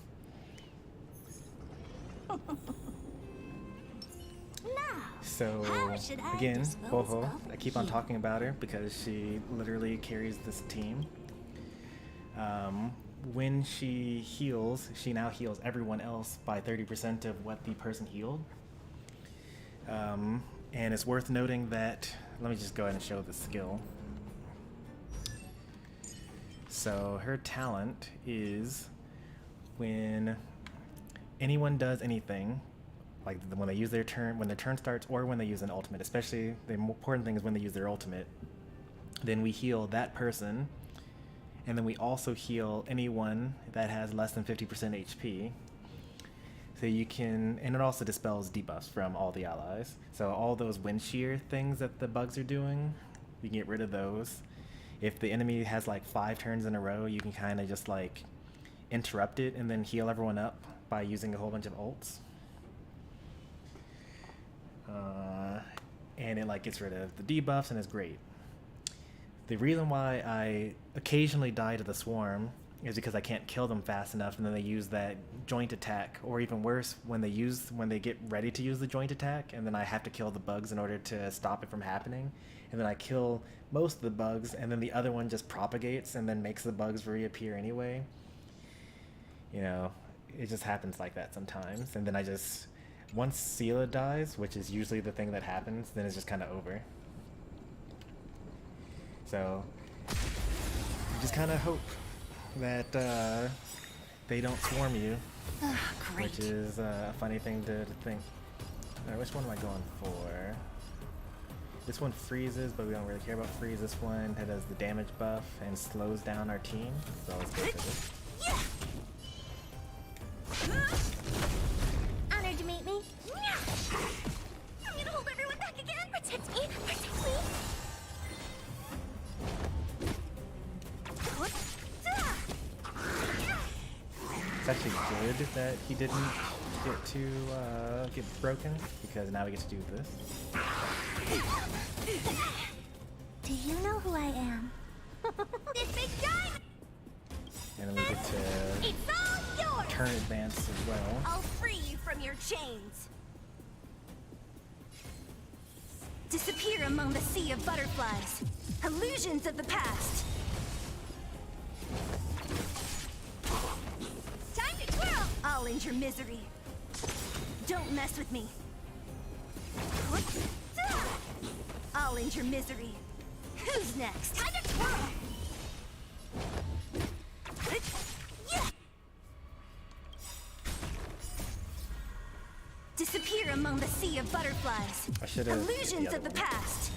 So again, Ho-Ho, I keep on talking about her because she literally carries this team. When she heals, she now heals everyone else by 30% of what the person healed. And it's worth noting that, let me just go ahead and show the skill. So her talent is when anyone does anything, like when they use their turn, when their turn starts, or when they use an ultimate, especially the important thing is when they use their ultimate, then we heal that person. And then we also heal anyone that has less than 50% HP. So you can, and it also dispels debuffs from all the allies. So all those wind shear things that the bugs are doing, you can get rid of those. If the enemy has like 5 turns in a row, you can kind of just like interrupt it and then heal everyone up by using a whole bunch of ults. And it like gets rid of the debuffs and is great. The reason why I occasionally die to the swarm is because I can't kill them fast enough, and then they use that joint attack, or even worse, when they get ready to use the joint attack, and then I have to kill the bugs in order to stop it from happening, and then I kill most of the bugs, and then the other one just propagates and then makes the bugs reappear anyway. You know, it just happens like that sometimes, and then once Sela dies, which is usually the thing that happens, then it's just kind of over. So, you just kind of hope that they don't swarm you, which is a funny thing to think. Alright, which one am I going for? This one freezes, but we don't really care about freeze. This one has the damage buff and slows down our team, so let's go for this. Honored to meet me. I'm gonna hold everyone back again. Protect me. Protect me. It's actually good that he didn't get broken, because now we get to do this. Do you know who I am? This big guy. And then we get to It's all yours. turn advance as well. I'll free you from your chains. Disappear among the sea of butterflies. Illusions of the past. Time to twirl! I'll end your misery. Don't mess with me. I'll end your misery. Who's next? Time to twirl! Disappear among the sea of butterflies. I should have. Illusions of the past.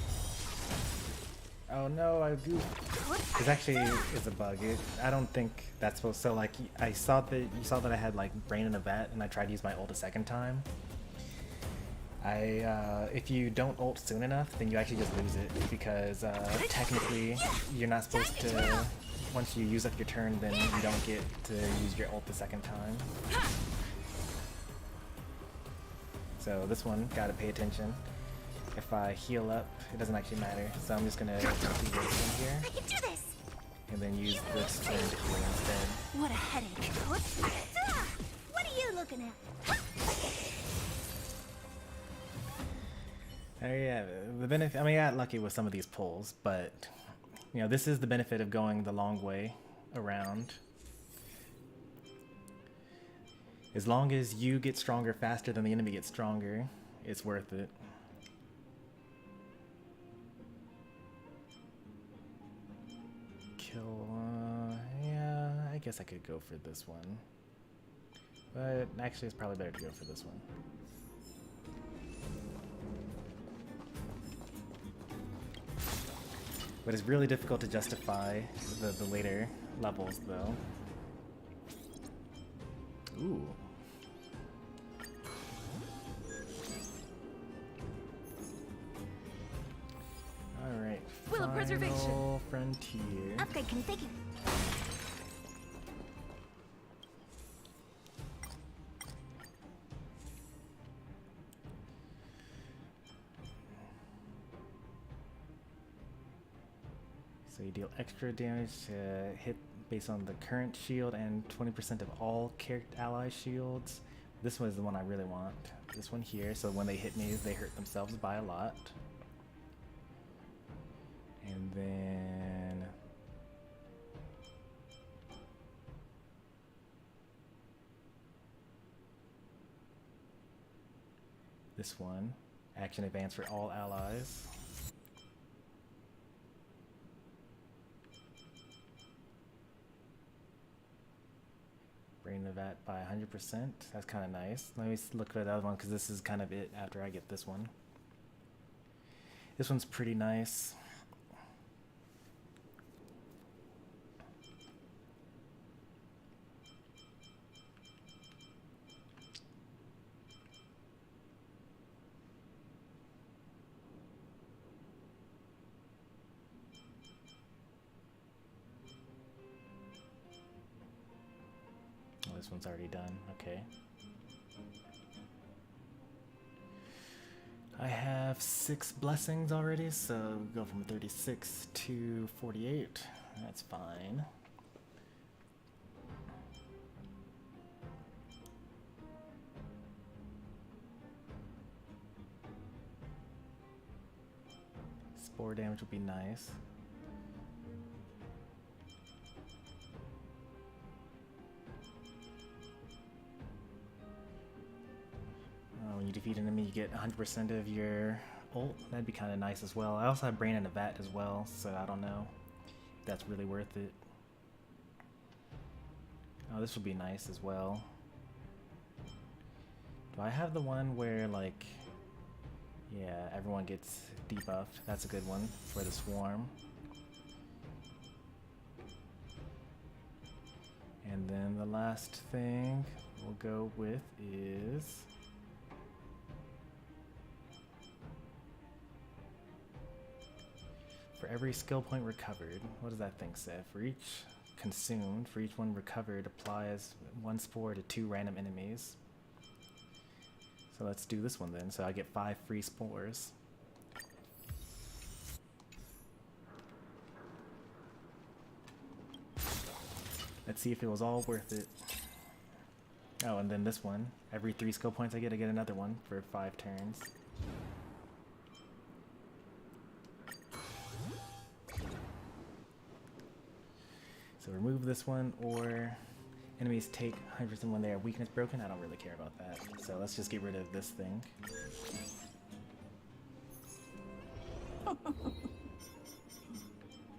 Oh no, I goofed. This actually is a bug. I don't think that's supposed. So like, I saw that you saw that I had like brain in a vat, and I tried to use my ult a second time. If you don't ult soon enough, then you actually just lose it because technically you're not supposed to. Once you use up your turn, then you don't get to use your ult the second time. So this one, gotta pay attention. If I heal up, it doesn't actually matter. So I'm just gonna do this in here. I can do this. And then use this turn to heal instead. What a headache. What are you looking at? There you have it. The benefit. I mean, I got lucky with some of these pulls, but you know, this is the benefit of going the long way around. As long as you get stronger faster than the enemy gets stronger, it's worth it. Kill, yeah, I guess I could go for this one. But actually it's probably better to go for this one. But it's really difficult to justify the later levels though. Ooh. Alright. Will of preservation. Final frontier. Upgrade configured. So you deal extra damage to hit based on the current shield and 20% of all character ally shields. This one is the one I really want. This one here, so when they hit me, they hurt themselves by a lot. And then this one, action advance for all allies. Bring the VAT by 100%. That's kind of nice. Let me look for the other one because this is kind of it after I get this one. This one's pretty nice. This one's already done. Okay. I have 6 blessings already, so go from 36 to 48. That's fine. Spore damage would be nice. When you defeat an enemy, you get 100% of your ult. That'd be kind of nice as well. I also have Brain in a Vat as well, so I don't know if that's really worth it. Oh, this would be nice as well. Do I have the one where, like, yeah, everyone gets debuffed? That's a good one for the Swarm. And then the last thing we'll go with is for every skill point recovered. What does that thing say? For each consumed, for each one recovered, applies 1 spore to 2 random enemies. So let's do this one then. So I get 5 free spores. Let's see if it was all worth it. Oh, and then this one. Every 3 skill points I get another one for 5 turns. So remove this one, or enemies take 100% when their weakness broken. I don't really care about that. So let's just get rid of this thing.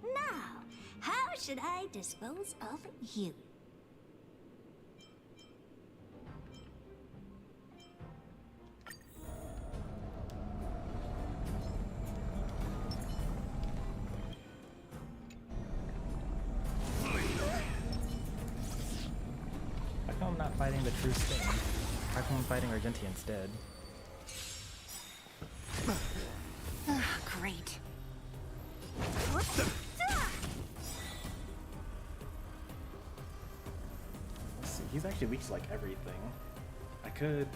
Now, how should I dispose of you? How come I'm not fighting the true Sting? How come I'm fighting Argentia instead? Great. Let's see, he's actually weak to like everything. I could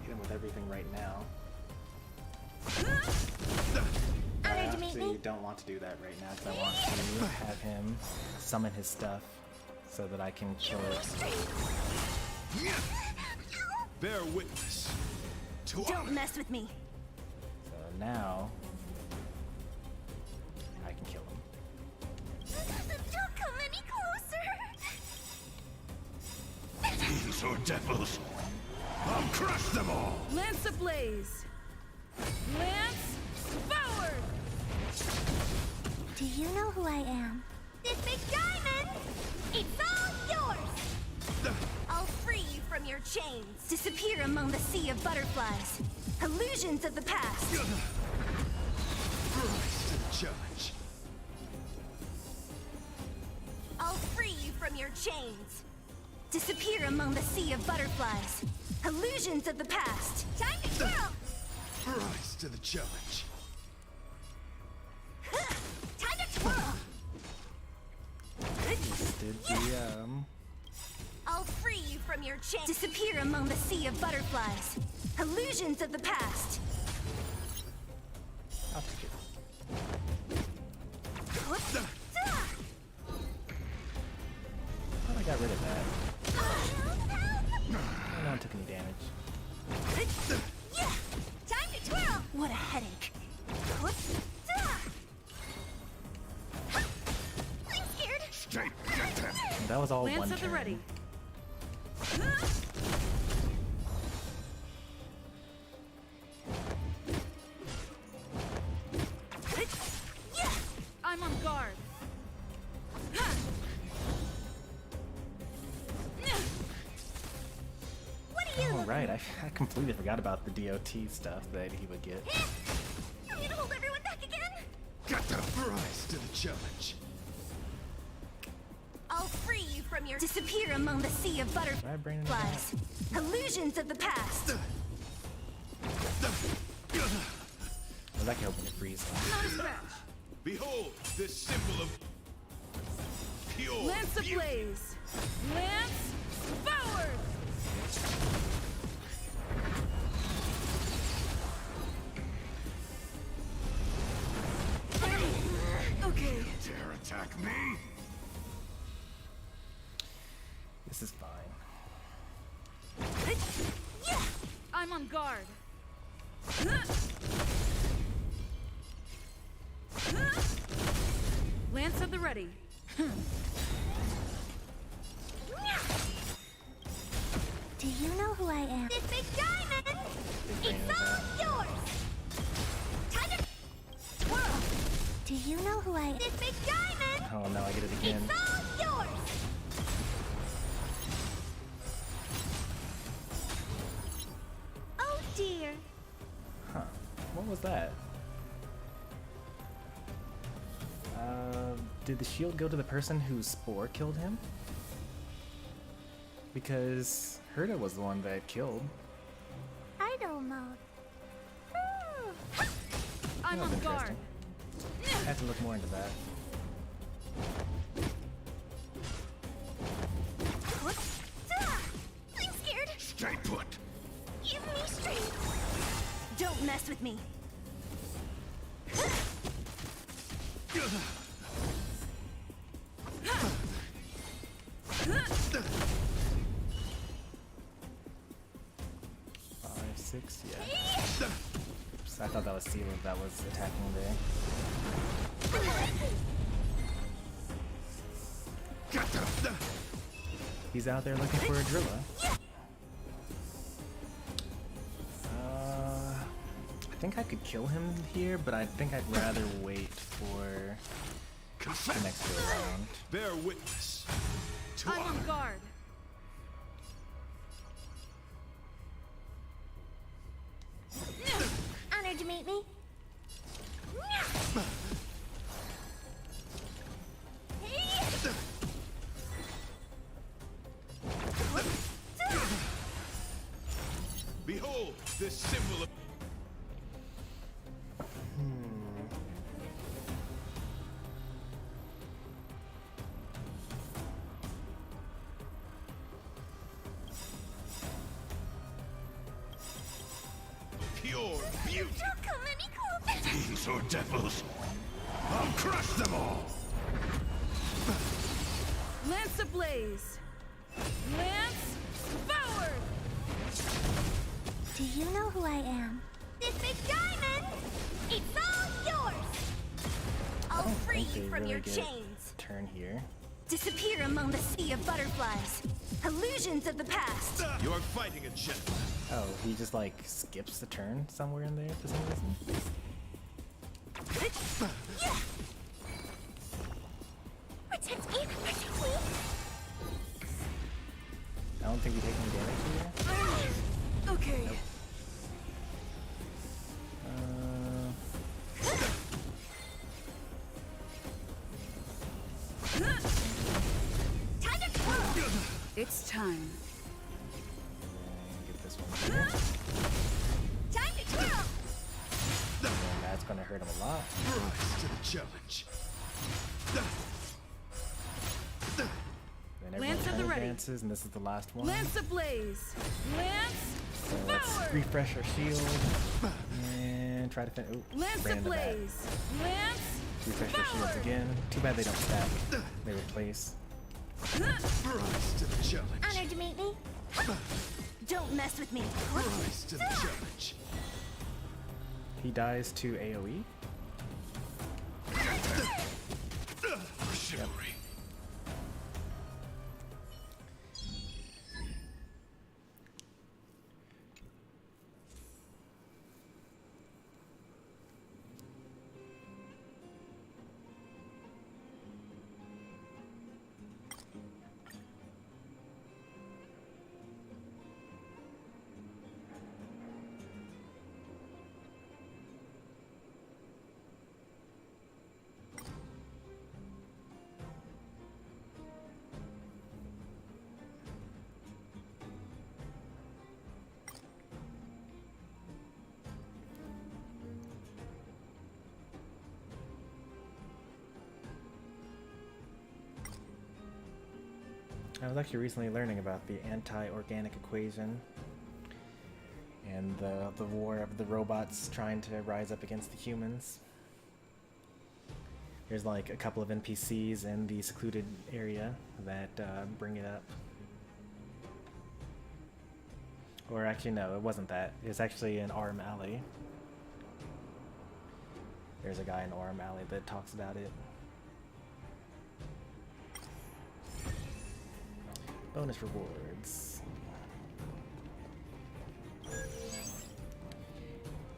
hit him with everything right now. I Honored to meet actually me. don't want to do that right now because I want to have him summon his stuff so that I can kill it. Bear witness to Don't mess with me. So now I can kill him. Don't come any closer. demons or devils. I'll crush them all. Lance ablaze. Lance forward. Do you know who I am? This big diamond! It's all yours! I'll free you from your chains. Disappear among the sea of butterflies. Illusions of the past. Rise to the challenge. I'll free you from your chains. Disappear among the sea of butterflies. Illusions of the past. Time to twirl! Rise to the challenge. Time to twirl! Did the I'll free you from your chains. Disappear among the sea of butterflies. Illusions of the past. I'll take it. I got rid of that. No one took any damage. Time to twirl! What a headache. I'm scared. Stay get them. And that was all Lance one at the turn. ready. I'm on guard. What are you? Oh right, I completely forgot about the DOT stuff that he would get. I'm gonna hold everyone back again. Get them. Rise to the challenge. I'll free you from your disappear among the sea of Did I bring it butterflies. Illusions of the past. I was actually hoping to freeze him. Not a scratch. Behold this symbol of pure Lance beauty. ablaze. Lance forward. Okay. Dare attack me? This is fine. I'm on guard. Lance at the ready. Do you know who I am? This big diamond! Big It's fan of all yours! Time to twirl! Do you know who I am? This big diamond! Oh no, I get it again. It's all yours! Oh dear. Huh. What was that? Did the shield go to the person whose spore killed him? Because Herta was the one that killed. I don't know. I'm That was on guard. interesting. I have to look more into that. I'm scared. Stay put. Give me strength. Don't mess with me. Five, six, yeah. Oops, I thought that was Seal that was attacking there. He's out there looking for a driller. I think I could kill him here, but I think I'd rather wait for the next go around. Bear witness to I'm on honor. guard. Honored to meet me. Behold this symbol of pure beauty. Fiends or devils, I'll crush them all. Lance ablaze. Lance forward. Do you know who I am? This big diamond! It's all yours! I'll free think you they from really your get chains. Turn here. Disappear among the sea of butterflies. Illusions of the past. You are fighting a gentleman. Oh, he just like skips the turn somewhere in there for some reason. Protect me! Protect me! I don't think we take any damage here. Okay. Time to twirl! It's time. Get this one here. Time to twirl! And that's gonna hurt him a lot. Rise to the challenge. Then everyone Lance at the turn ready. advances, and this is the last one. Lance ablaze. Lance So let's forward. refresh our shield and try to finish. Lance ran into that. ablaze. Lance Refresh our shields forward. again. Too bad they don't stack. They replace. Rise to the challenge. Honored to meet me. Don't mess with me. Rise to the challenge. He dies to AoE. Chivalry. I was actually recently learning about the anti-organic equation and the war of the robots trying to rise up against the humans. There's like a couple of NPCs in the secluded area that bring it up. Or actually no, it wasn't that. It's actually in Arm Alley. There's a guy in Arm Alley that talks about it. Bonus rewards.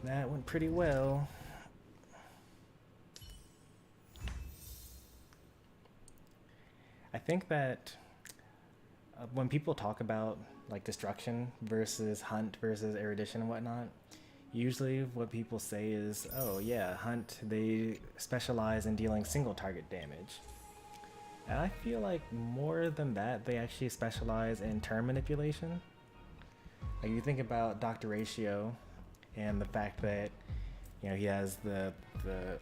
That went pretty well. I think that when people talk about like destruction versus hunt versus erudition and whatnot, usually what people say is, oh yeah, hunt, they specialize in dealing single target damage. And I feel like more than that, they actually specialize in turn manipulation. Like you think about Dr. Ratio and the fact that, you know, he has the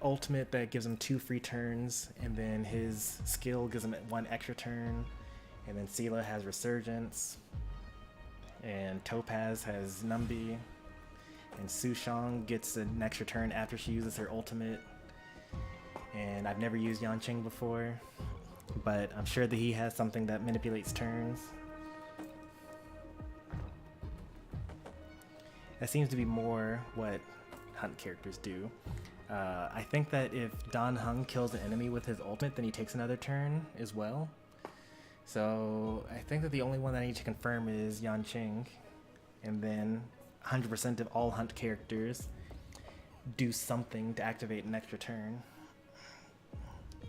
ultimate that gives him 2 free turns, and then his skill gives him 1 extra turn, and then Sela has Resurgence, and Topaz has Numbi, and Sushang gets an extra turn after she uses her ultimate. And I've never used Yanqing before, but I'm sure that he has something that manipulates turns. That seems to be more what hunt characters do. I think that if Dan Heng kills an enemy with his ultimate, then he takes another turn as well. So I think that the only one that I need to confirm is Yanqing, and then 100% of all hunt characters do something to activate an extra turn.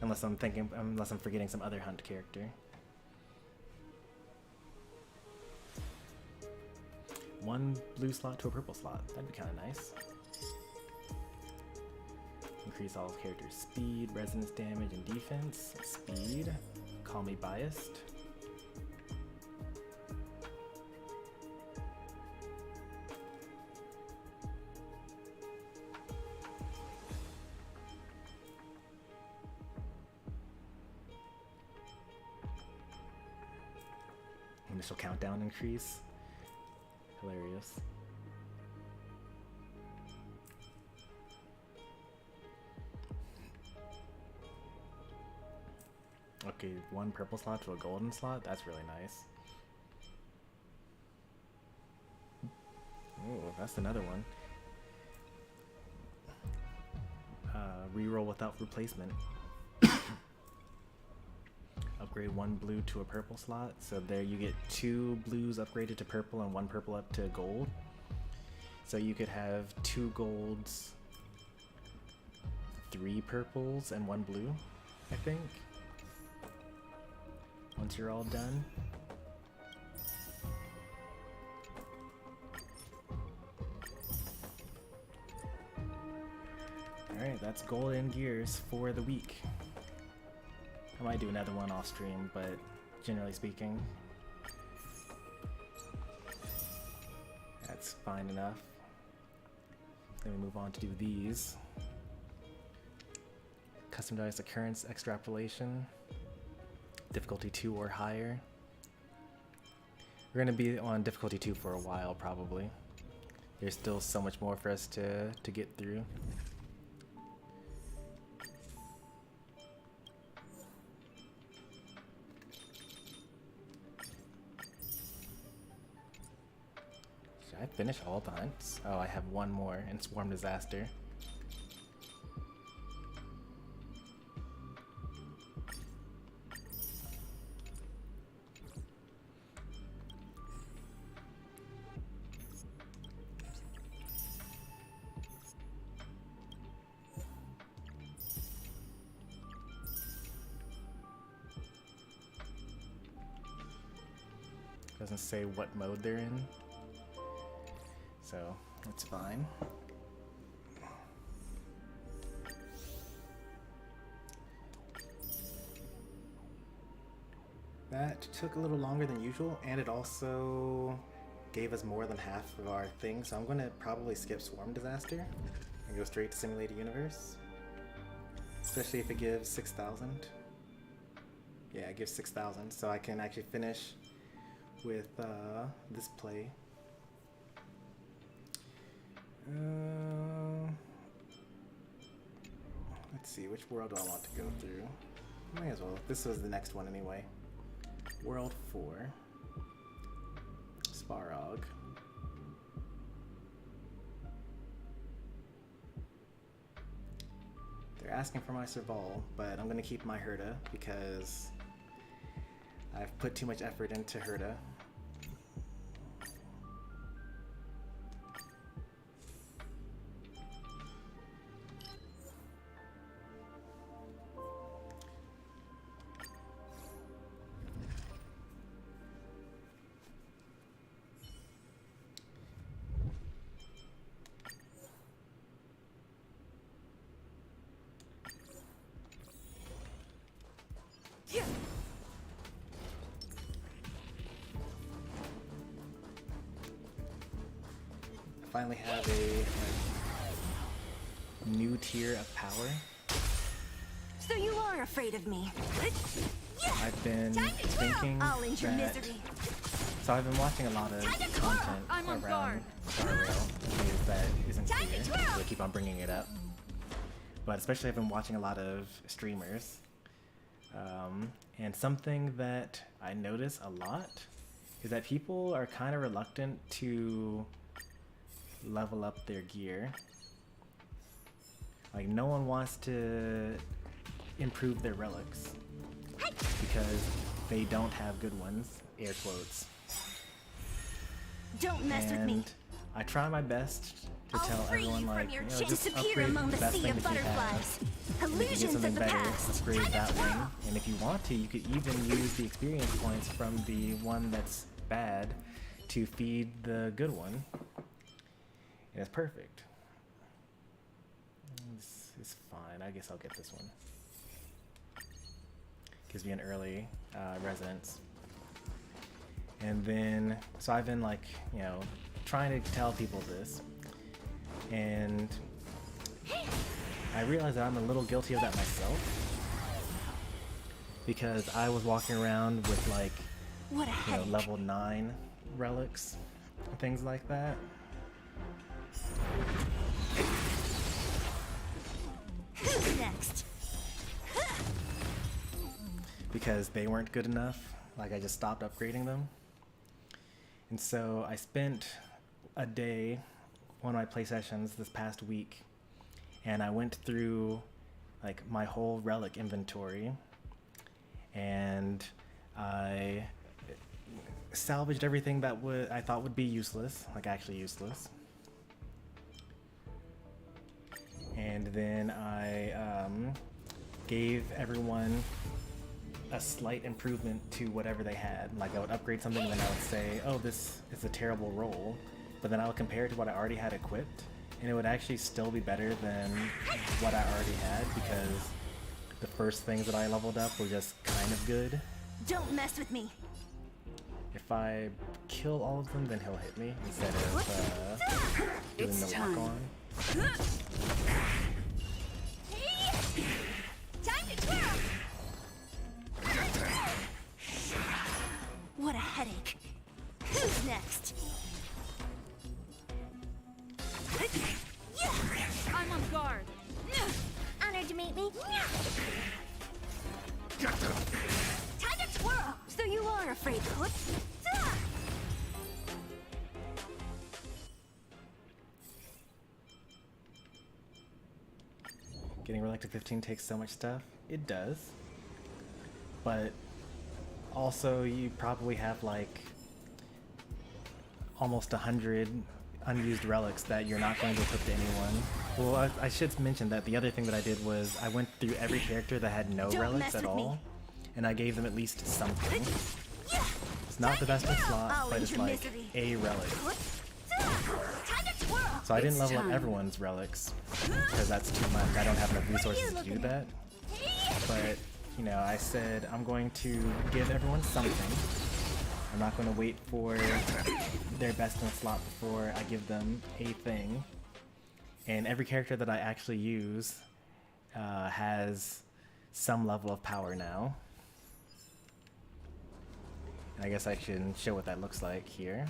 Unless I'm forgetting some other hunt character. One blue slot to a purple slot. That'd be kind of nice. Increase all characters' speed, resonance damage, and defense. Speed. Call me biased. Initial countdown increase. Hilarious. Okay, one purple slot to a golden slot. That's really nice. Ooh, that's another one. Reroll without replacement. Upgrade one blue to a purple slot. So there you get 2 blues upgraded to purple and 1 purple up to gold. So you could have 2 golds, 3 purples, and 1 blue, I think. Once you're all done. Alright, that's golden gears for the week. I might do another one off stream, but generally speaking, that's fine enough. Then we move on to do these. Custom dice occurrence extrapolation. Difficulty 2 or higher. We're going to be on difficulty 2 for a while, probably. There's still so much more for us to get through. Should I finish all the hunts? Oh, I have one more in Swarm Disaster. Doesn't say what mode they're in, so that's fine. That took a little longer than usual, and it also gave us more than half of our thing, so I'm going to probably skip Swarm Disaster and go straight to Simulated Universe, especially if it gives 6,000. Yeah, it gives 6,000, so I can actually finish with this play. Let's see, which world do I want to go through? Might as well. This was the next one anyway. World 4. Sparog. They're asking for my Serval, but I'm going to keep my Herda because I've put too much effort into Herda. Finally have a new tier of power. So you are afraid of me. I've been thinking I'll end your that, misery. so I've been watching a lot of content around Star Rail that isn't clear, so I keep on bringing it up. But especially I've been watching a lot of streamers, and something that I notice a lot is that people are kind of reluctant to level up their gear. Like, no one wants to improve their relics because they don't have good ones, air quotes. Don't mess with me. And I try my best to I'll tell free everyone, you like, from your you know, chain. just Disappear upgrade among the the best sea thing of that you have. butterflies. And if you get Illusions something of the better, past. upgrade Time that to one. twirl. And if you want to, you could even use the experience points from the one that's bad to feed the good one. And it's perfect. This is fine. I guess I'll get this one. Gives me an early residence. And then, so I've been like, you know, trying to tell people this. And I realized that I'm a little guilty of that myself. Because I was walking around with like, What a you know, headache. level 9 relics and things like that. Who's next? Because they weren't good enough. Like, I just stopped upgrading them. And so I spent a day, one of my play sessions this past week, and I went through like my whole relic inventory, and I salvaged everything that I thought would be useless, like actually useless. And then I gave everyone a slight improvement to whatever they had. Like, I would upgrade something and then I would say, oh, this is a terrible roll, but then I would compare it to what I already had equipped, and it would actually still be better than what I already had, because the first things that I leveled up were just kind of good. Don't mess with me. If I kill all of them, then he'll hit me instead of doing It's the time. lock on. Time to twirl. What a headache. Who's next? I'm on guard. Honored to meet me. Get them! Time to twirl. So you are afraid, Hood. Getting Relic to 15 takes so much stuff. It does. But also, you probably have like almost 100 unused relics that you're not going to equip to anyone. Well, I should mention that the other thing that I did was I went through every character that had no Don't relics mess at with me. all, and I gave them at least something. It's not the best in slot, I'll but it's end your like misery. a relic. Time to twirl. So I didn't It's level up time. everyone's relics because that's too much. I don't have enough resources to do that. But, you know, I said I'm going to give everyone something. I'm not going to wait for their best in slot before I give them a thing. And every character that I actually use has some level of power now. And I guess I should show what that looks like here.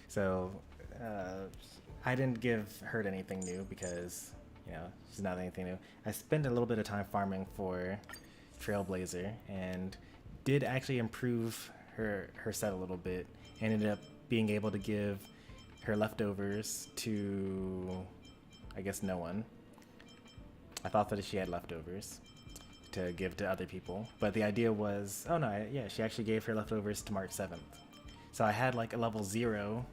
So, I didn't give Hurt anything new because, you know, she's not anything new. I spent a little bit of time farming for Trailblazer and did actually improve her set a little bit, and ended up being able to give her leftovers to, I guess, no one. I thought that she had leftovers to give to other people, but the idea was, oh no, yeah, she actually gave her leftovers to March 7th. So I had like a level 0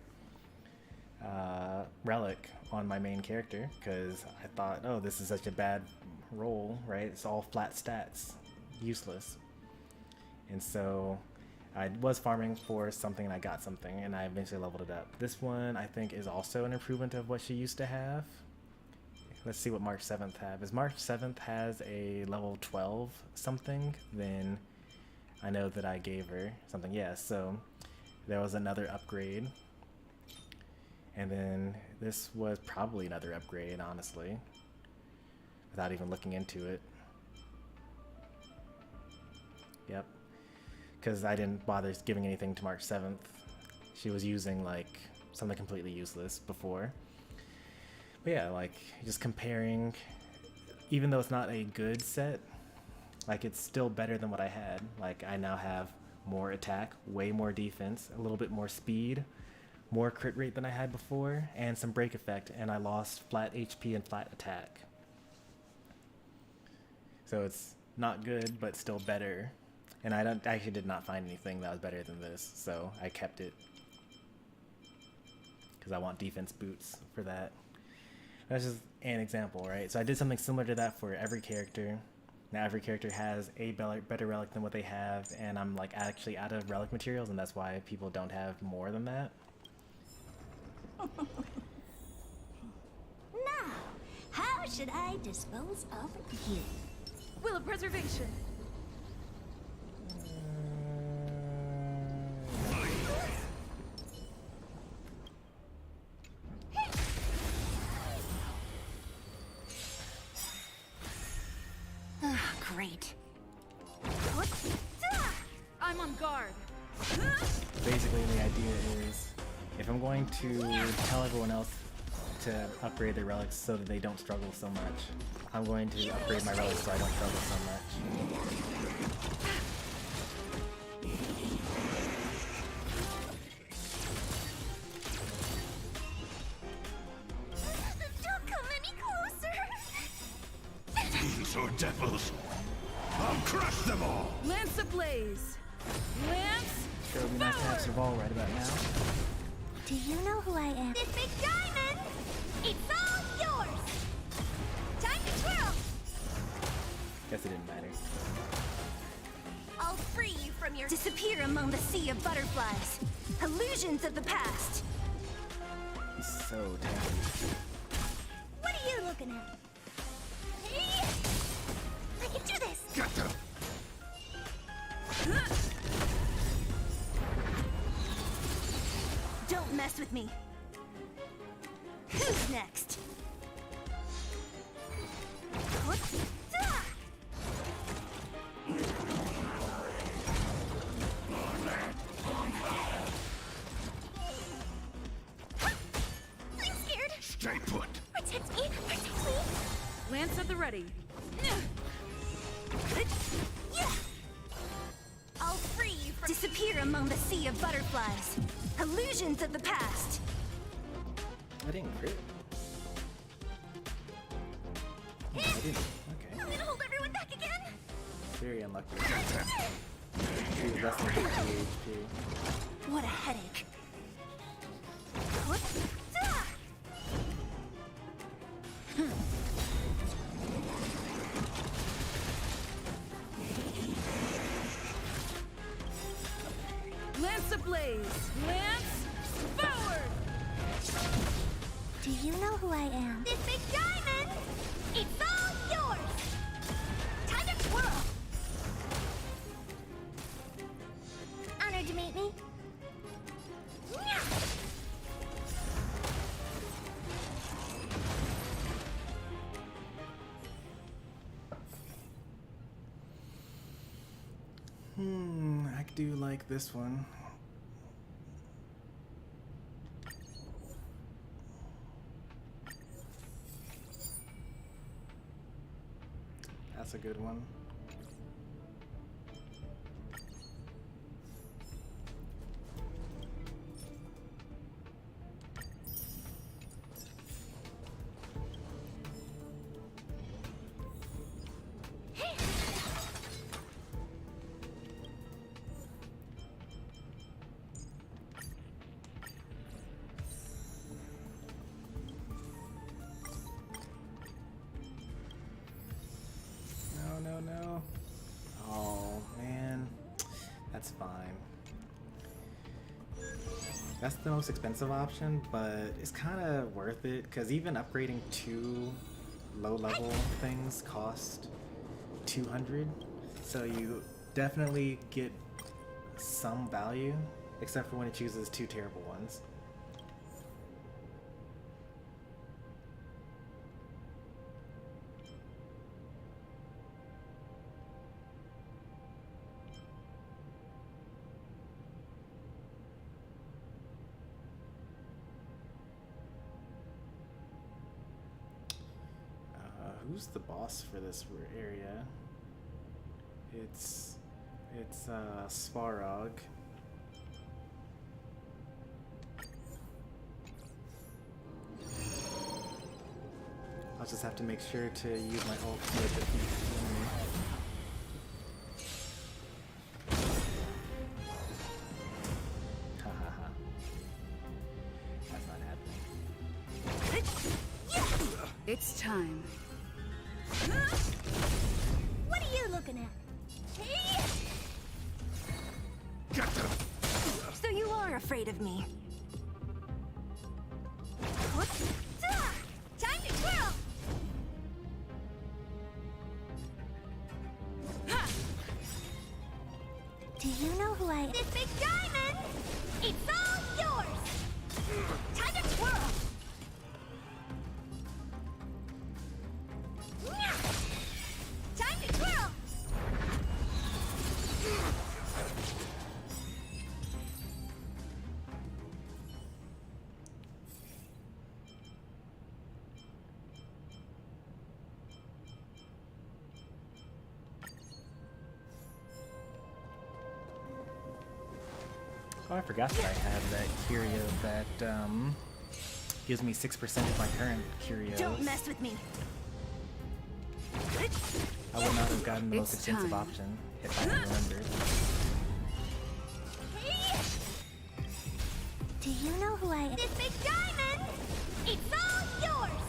relic on my main character because I thought, oh, this is such a bad roll, right? It's all flat stats, useless. And so I was farming for something and I got something and I eventually leveled it up. This one I think is also an improvement of what she used to have. Let's see what March 7th have. If March 7th has a level 12 something, then I know that I gave her something. Yeah, so there was another upgrade. And then this was probably another upgrade, honestly, without even looking into it. Yep. Because I didn't bother giving anything to March 7th. She was using like something completely useless before. But yeah, like just comparing, even though it's not a good set, like it's still better than what I had. Like I now have more attack, way more defense, a little bit more speed, more crit rate than I had before, and some break effect, and I lost flat HP and flat attack. So it's not good, but still better. And I actually did not find anything that was better than this, so I kept it. Because I want defense boots for that. That's just an example, right? So I did something similar to that for every character. Now every character has a better relic than what they have, and I'm like actually out of relic materials, and that's why people don't have more than that. Now, how should I dispose of you? Will of preservation. Great. I'm on guard. Basically, the idea is, if I'm going to tell everyone else to upgrade their relics so that they don't struggle so much, I'm going to upgrade my relics so I don't struggle so much. Don't come any closer. Fiends or devils, I'll crush them all! Lance ablaze. Lance Sure would be nice to have Serval right about now. Do you know who I am? This big diamond! It's all yours! Time to twirl! Guess it didn't matter. I'll free you from your disappear among the sea of butterflies. Illusions of the past. He's so talented. What are you looking at? Hey! I can do this! Get them! Don't mess with me. Who's next? I'm scared. Stay put! Protect me! Protect me! Lance at the ready. Yeah. I'll free you from disappear among the sea of butterflies. Illusions of the past. I didn't crit. Oh, I didn't. Okay. I'm gonna hold everyone back again. Very unlucky. He was less than 50 HP. What a headache. Lance ablaze. Lance forward. Do you know who I am? This big diamond! It's all yours! Time to twirl! Honored to meet me. I do like this one. That's a good one. No. Oh, man. That's fine. That's the most expensive option, but it's kind of worth it, because even upgrading 2 low-level things cost 200, so you definitely get some value, except for when it chooses 2 terrible ones. Who's the boss for this area? It's Svarog. I'll just have to make sure to use my ult to defeat the enemy. time. What are you looking at? Hey! Get them! So you are afraid of me. What? Time to twirl! Do you know who I am? This big diamond! It's all yours! Time to twirl! Time to twirl! Oh, I forgot that I had that curio that gives me 6% of my current curios. Don't mess with me! I would not have gotten the most It's expensive time. option if I had remembered. Hey! Do you know who I am? This big diamond! It's all yours!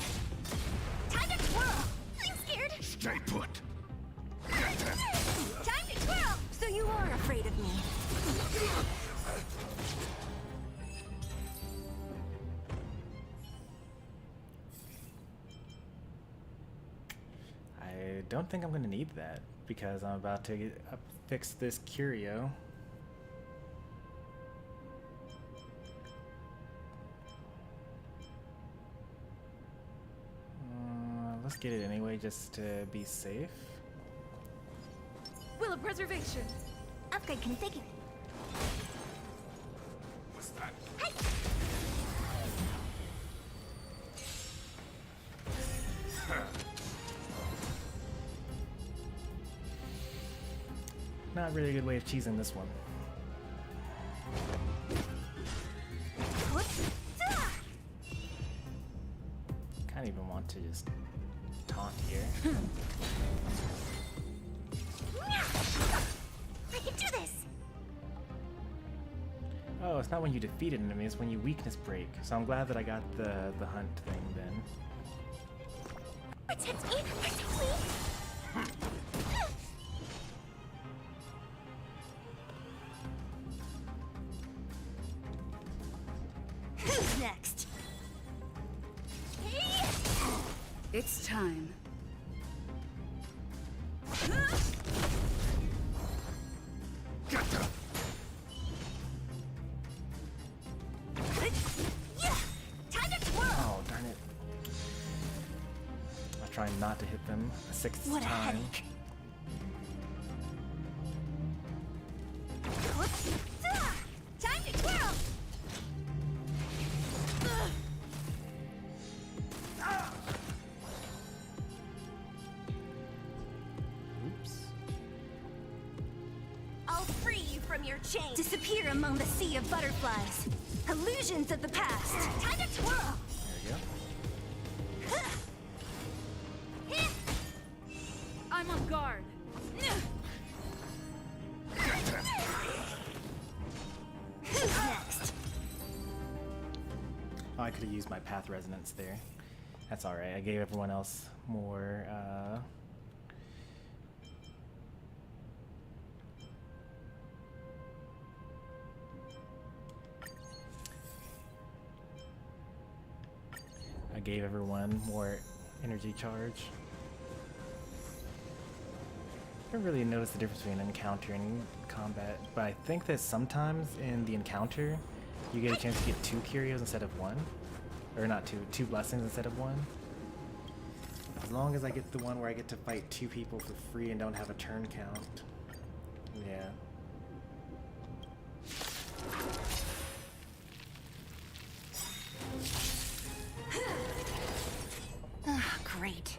Time to twirl! I'm scared! Stay put! Get them! Time to twirl! So you are afraid of me. I don't think I'm going to need that because I'm about to fix this curio. Let's get it anyway just to be safe. Will of preservation. Upgrade configured. What's that? Hey! Not really a good way of cheesing this one. What? Kind of even want to just taunt here. I can do this! Oh, it's not when you defeat an enemy, it's when you weakness break. So I'm glad that I got the hunt thing then. Protect me! Protect me! Who's next? Hey! It's time. Get them! Yeah! Time to twirl! Oh, darn it. I'll try not to hit them a sixth What a time. headache. Time to twirl! Oops. I'll free you from your chain. Disappear among the sea of butterflies. Illusions of the past. Time to twirl! There we go. I'm on guard. Who's next? Oh, I could have used my path resonance there. That's alright. I gave everyone else more, I gave everyone more energy charge. I don't really notice the difference between encounter and combat, but I think that sometimes in the encounter, you get a chance to get 2 curios instead of 1. Or not 2 blessings instead of 1. As long as I get the one where I get to fight 2 people for free and don't have a turn count. Yeah. Ah, great.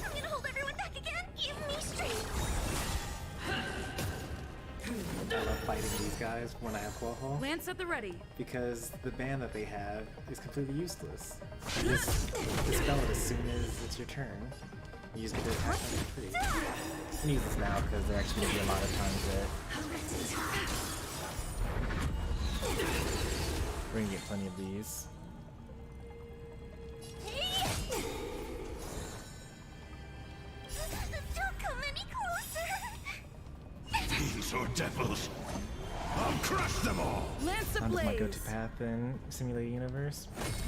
I'm gonna hold everyone back again. Give me strength. I love fighting these guys when I have Quaho, Lance at the ready. because the ban that they have is completely useless. You just dispel it as soon as it's your turn. You just get to attack them for free. I can use this now because there actually going to be a lot of times that We're gonna get plenty of these. Don't come any closer. Fiends or devils, I'll crush them all! Lance That's my ablaze. go-to path in Simulated Universe.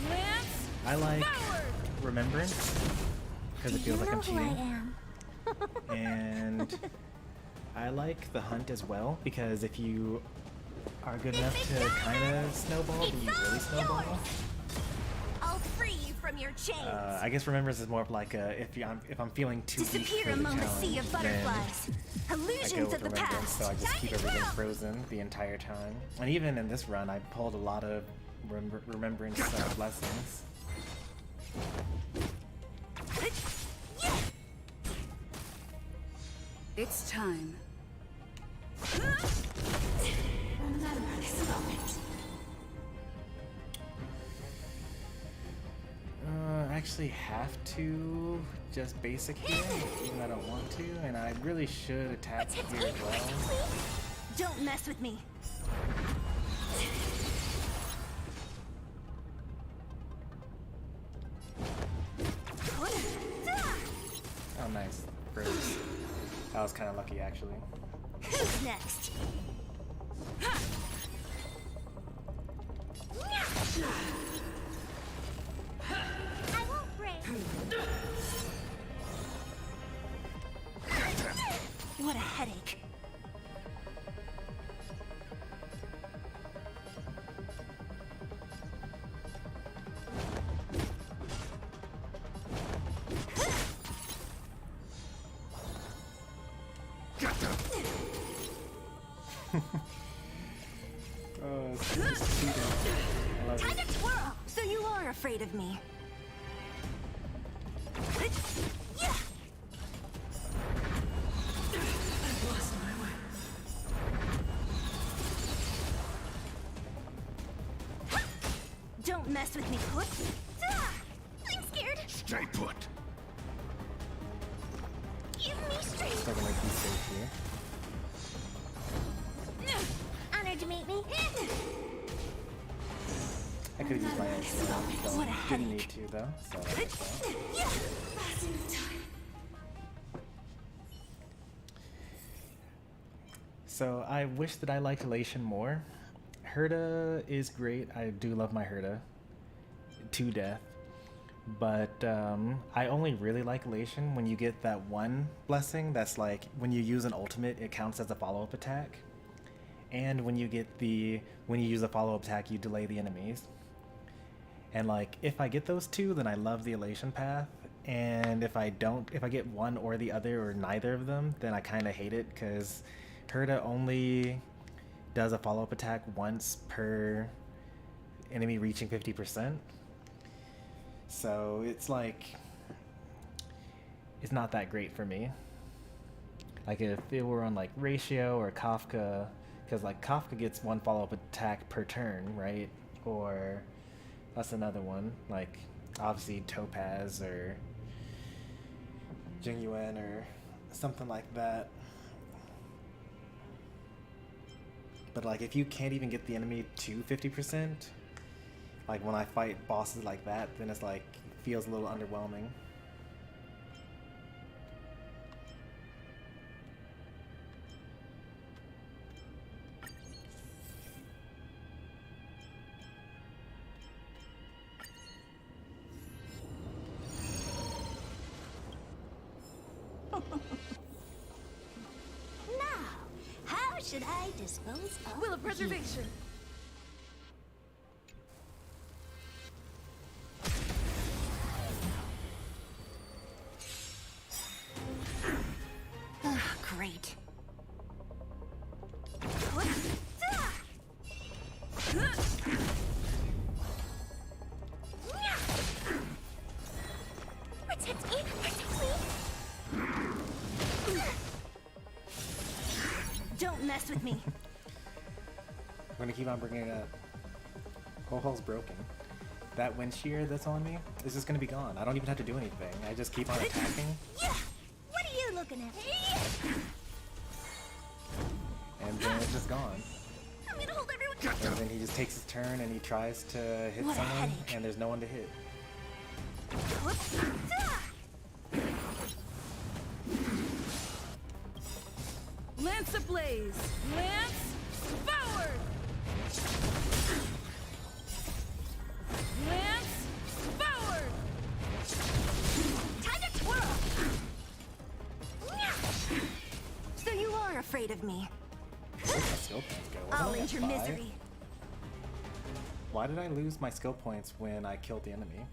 Lance I like forward. Remembrance because it Do you feels like know I'm who I cheating, am? and I like the hunt as well because if you are good enough to kind of snowball, then you really snowball. I'll free you from your chains. I guess Remembrance is more of like a if I'm feeling too weak Disappear for the among the sea challenge, of then butterflies. I go Illusions with of the Remembrance, past. so I just keep Time to everything grow. frozen the entire time. And even in this run, I pulled a lot of Remembrance blessings. It's time. Remember this moment. I actually have to just basic here, even though I don't want to, and I really should attack here as well. Don't mess with me. Oh, nice. Froze. That was kind of lucky, actually. Who's next? I won't break. What a headache. Oh, it's just cheating. I love Time it. to twirl. So you are afraid of me. Don't mess with me, put. I'm scared. Stay put! Give me strength. Still gonna be safe here. Honored to meet me. I could have used my own shield, What a so didn't need headache. to though. So that's okay. So I wish that I liked Elation more. Herda is great. I do love my Herda to death. But I only really like Elation when you get that one blessing that's like when you use an ultimate, it counts as a follow-up attack. And when you use a follow-up attack, you delay the enemies. And like if I get those two, then I love the Elation path. And if I get one or the other or neither of them, then I kind of hate it because Herda only does a follow-up attack once per enemy reaching 50%. So it's like, it's not that great for me. Like if it were on like Ratio or Kafka, because like Kafka gets one follow-up attack per turn, right? Or that's another one, like obviously Topaz or Jingyuan or something like that. But like if you can't even get the enemy to 50%, like when I fight bosses like that, then it's like feels a little underwhelming. Now, how should I dispose of Will of you? preservation. Ah, great. Protect me! Protect me! Don't mess with me. I'm gonna keep on bringing it up. Ho-Ho's broken. That wind shear that's on me is just gonna be gone. I don't even have to do anything. I just keep on attacking, Yeah. What are you looking at? and then it's just gone. gonna hold everyone. And then he just takes his turn and he tries to hit What a someone, headache. and there's no one to hit. Lance ablaze! Lance forward! Lance forward! Time to twirl. So you are afraid of me. Where'd my skill points go? Wasn't I'll I at end your 5? misery. Why did I lose my skill points when I killed the enemy?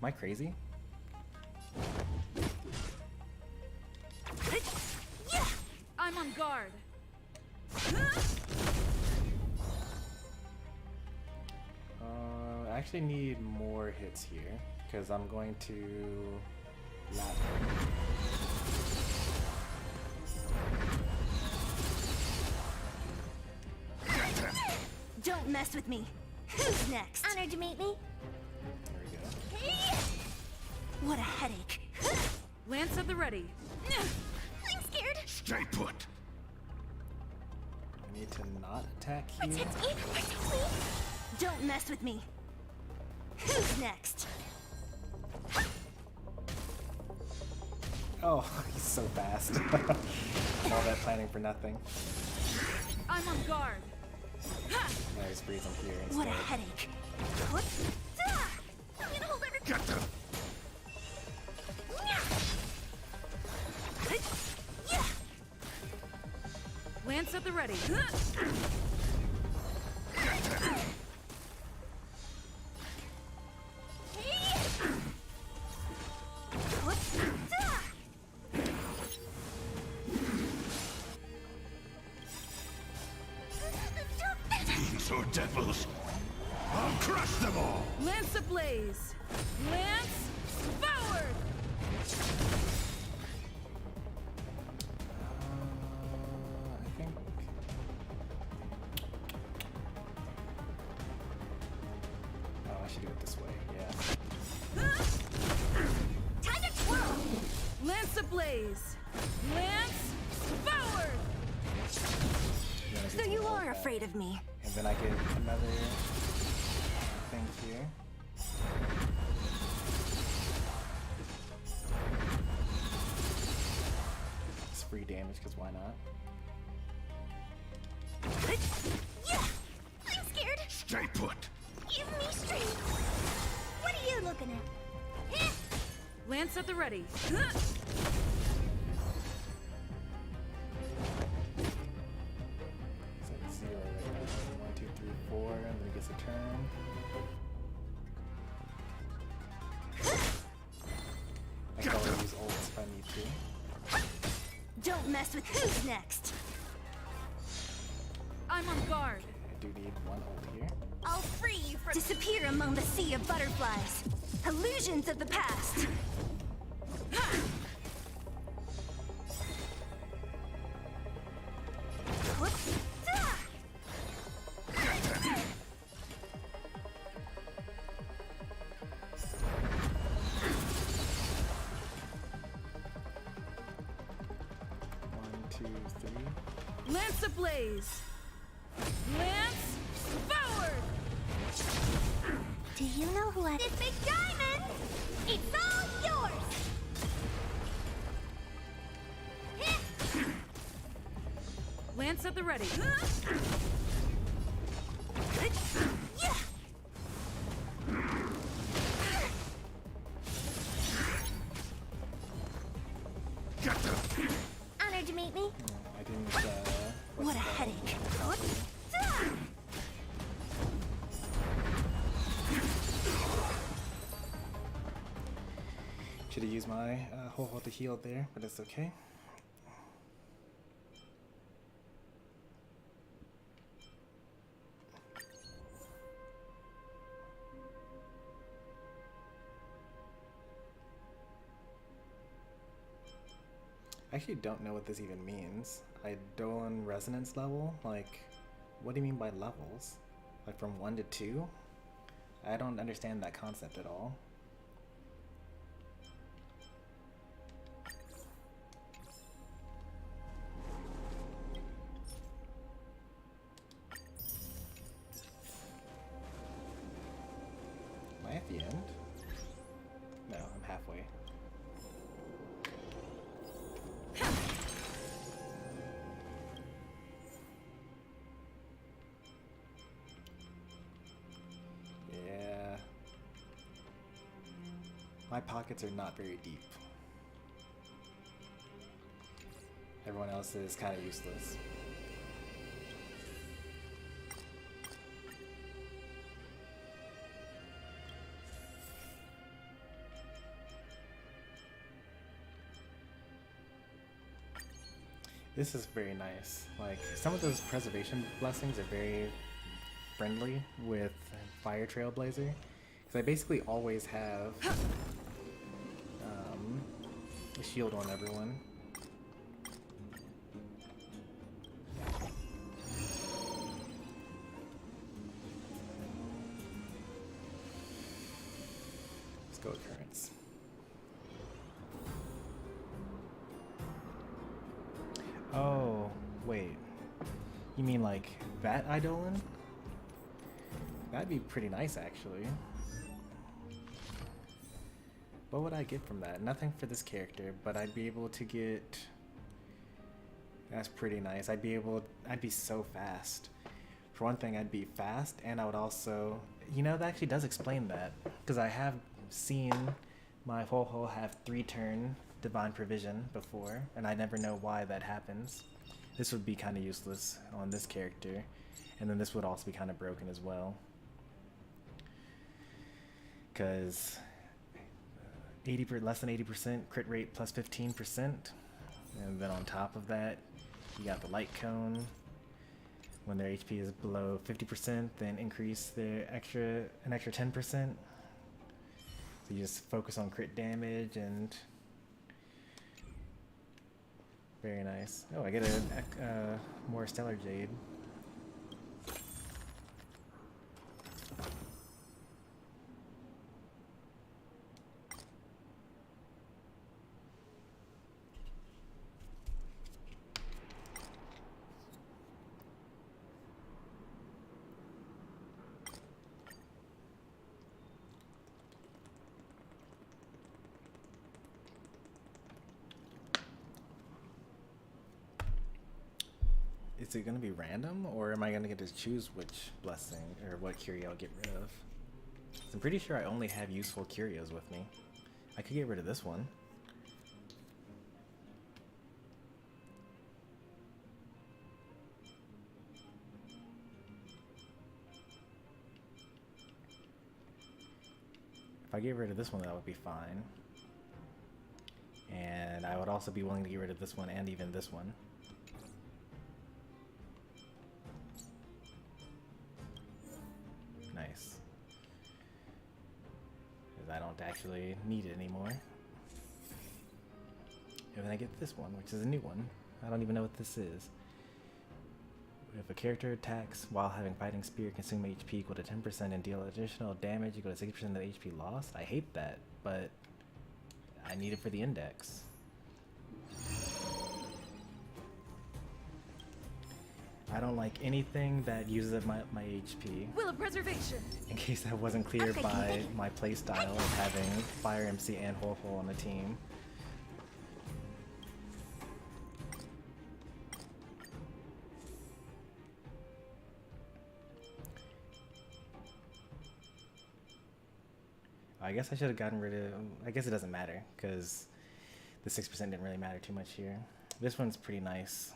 Am I crazy? I'm on guard. I actually need more hits here because I'm going to lap. Don't mess with me. Who's next? Honored to meet me. There we go. What a headache. Lance at the ready. I'm scared. Stay put. I need to not attack you. Protect me. Protect me. Don't mess with me. Who's next? Oh, he's so fast. All that planning for nothing. I'm on guard. Now he's freezing here instead. What a headache. What? I'm gonna hold every. Get them. Lance at the ready. Fiends or devils. I'll crush them all. Lance ablaze. Lance forward! I think. Oh, I should do it this way. Yeah. Time to twirl. Lance ablaze. Lance forward! You wanna do So you something like are that. afraid of me. And then I get another thing here. It's free damage, because why not? I'm scared. Stay put. Give me strength. What are you looking at? Lance at the ready. It's at 0 right now. 1, 2, 3, 4, and then it gets a turn. I can always use ults if I need to. Don't mess with who's next. I'm on guard. I do need one ult here. I'll free you from. Disappear among the sea of butterflies. Illusions of the past. One, two, three. Lance ablaze. Lance forward! Do you know who I? This big diamond. It's all yours. Lance at the ready. Get them. Honored to meet me. I didn't. What a headache. Should have used my whole to heal there, but it's okay. I actually don't know what this even means. Eidolon resonance level? Like, what do you mean by levels? Like from 1 to 2? I don't understand that concept at all. at the end? No, I'm halfway. Yeah. My pockets are not very deep. Everyone else is kind of useless. This is very nice. Like, some of those preservation blessings are very friendly with Fire Trailblazer. Because I basically always have a shield on everyone. Let's go with currents. Oh, wait. You mean like that Eidolon? That'd be pretty nice, actually. What would I get from that? Nothing for this character, but I'd be able to get... That's pretty nice. I'd be so fast. For one thing, I'd be fast, and I would also... You know, that actually does explain that. Because I have seen my Ho-Ho have 3-turn Divine Provision before, and I never know why that happens. This would be kind of useless on this character, and then this would also be kind of broken as well. Because less than 80% crit rate plus 15%, and then on top of that, you got the light cone. When their HP is below 50%, then increase an extra 10%. So you just focus on crit damage and very nice. Oh, I get a more Stellar Jade. Is it going to be random, or am I going to get to choose which blessing or what curio I'll get rid of? I'm pretty sure I only have useful curios with me. I could get rid of this one. If I get rid of this one, that would be fine. And I would also be willing to get rid of this one and even this one. Nice. Because I don't actually need it anymore. And then I get this one, which is a new one. I don't even know what this is. If a character attacks while having Fighting Spirit, consume HP equal to 10% and deal additional damage equal to 60% of the HP lost. I hate that, but I need it for the index. I don't like anything that uses up my HP. Will of Preservation! In case that wasn't clear by my playstyle of having Fire MC and Ho-Ho on the team. I guess I should have gotten rid of... I guess it doesn't matter, because the 6% didn't really matter too much here. This one's pretty nice.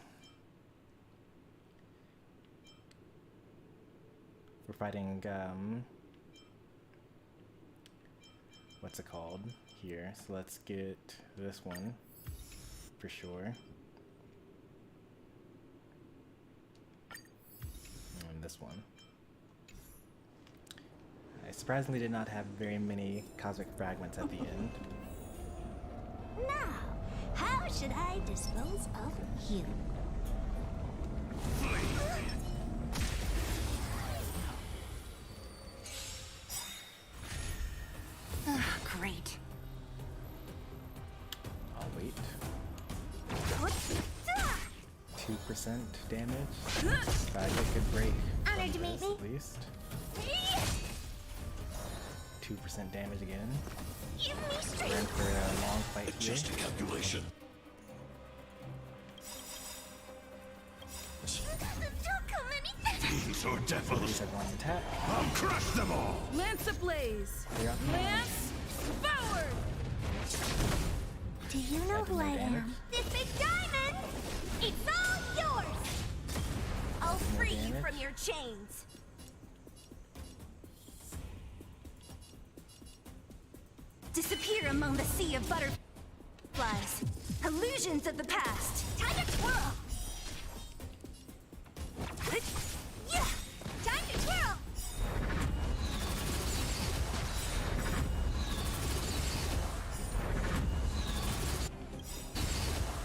We're fighting, what's it called here? So let's get this one for sure. And this one. I surprisingly did not have very many cosmic fragments at the end. Now, how should I dispose of you? Great. I'll wait. 2% damage. I get good break. Honored to meet me. At least. 2% damage again. Give me We're strength. in for a long fight here. Just a calculation. Don't come any Fiends or devils, These have one attack. I'll crush them all! Lance ablaze. Clear out the Lance forward. Do you know That did who no I damage. am? This big diamond! It's all yours! I'll No free you damage. from your chains. Disappear among the sea of butterflies. Illusions of the past. Time to twirl! Yeah! Time to twirl!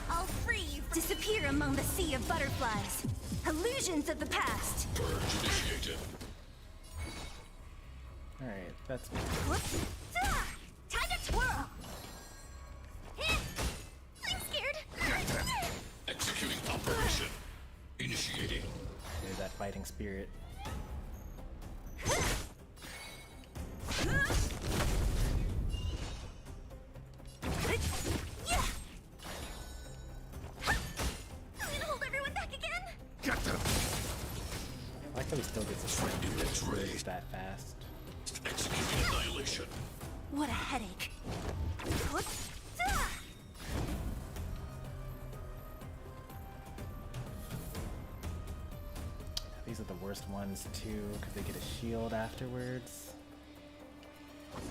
I'll free you. Disappear among the sea of butterflies. Illusions of the past. Purge initiated. Alright, that's What? Ah! Time to twirl! Eh! I'm scared. Executing operation. Initiating. there's that fighting spirit. Yeah! I'm gonna hold everyone back again. Get them! I like how he still gets a swing Units raised. that fast. Executing annihilation. What a headache. What? Ah! These are the worst ones too, because they get a shield afterwards.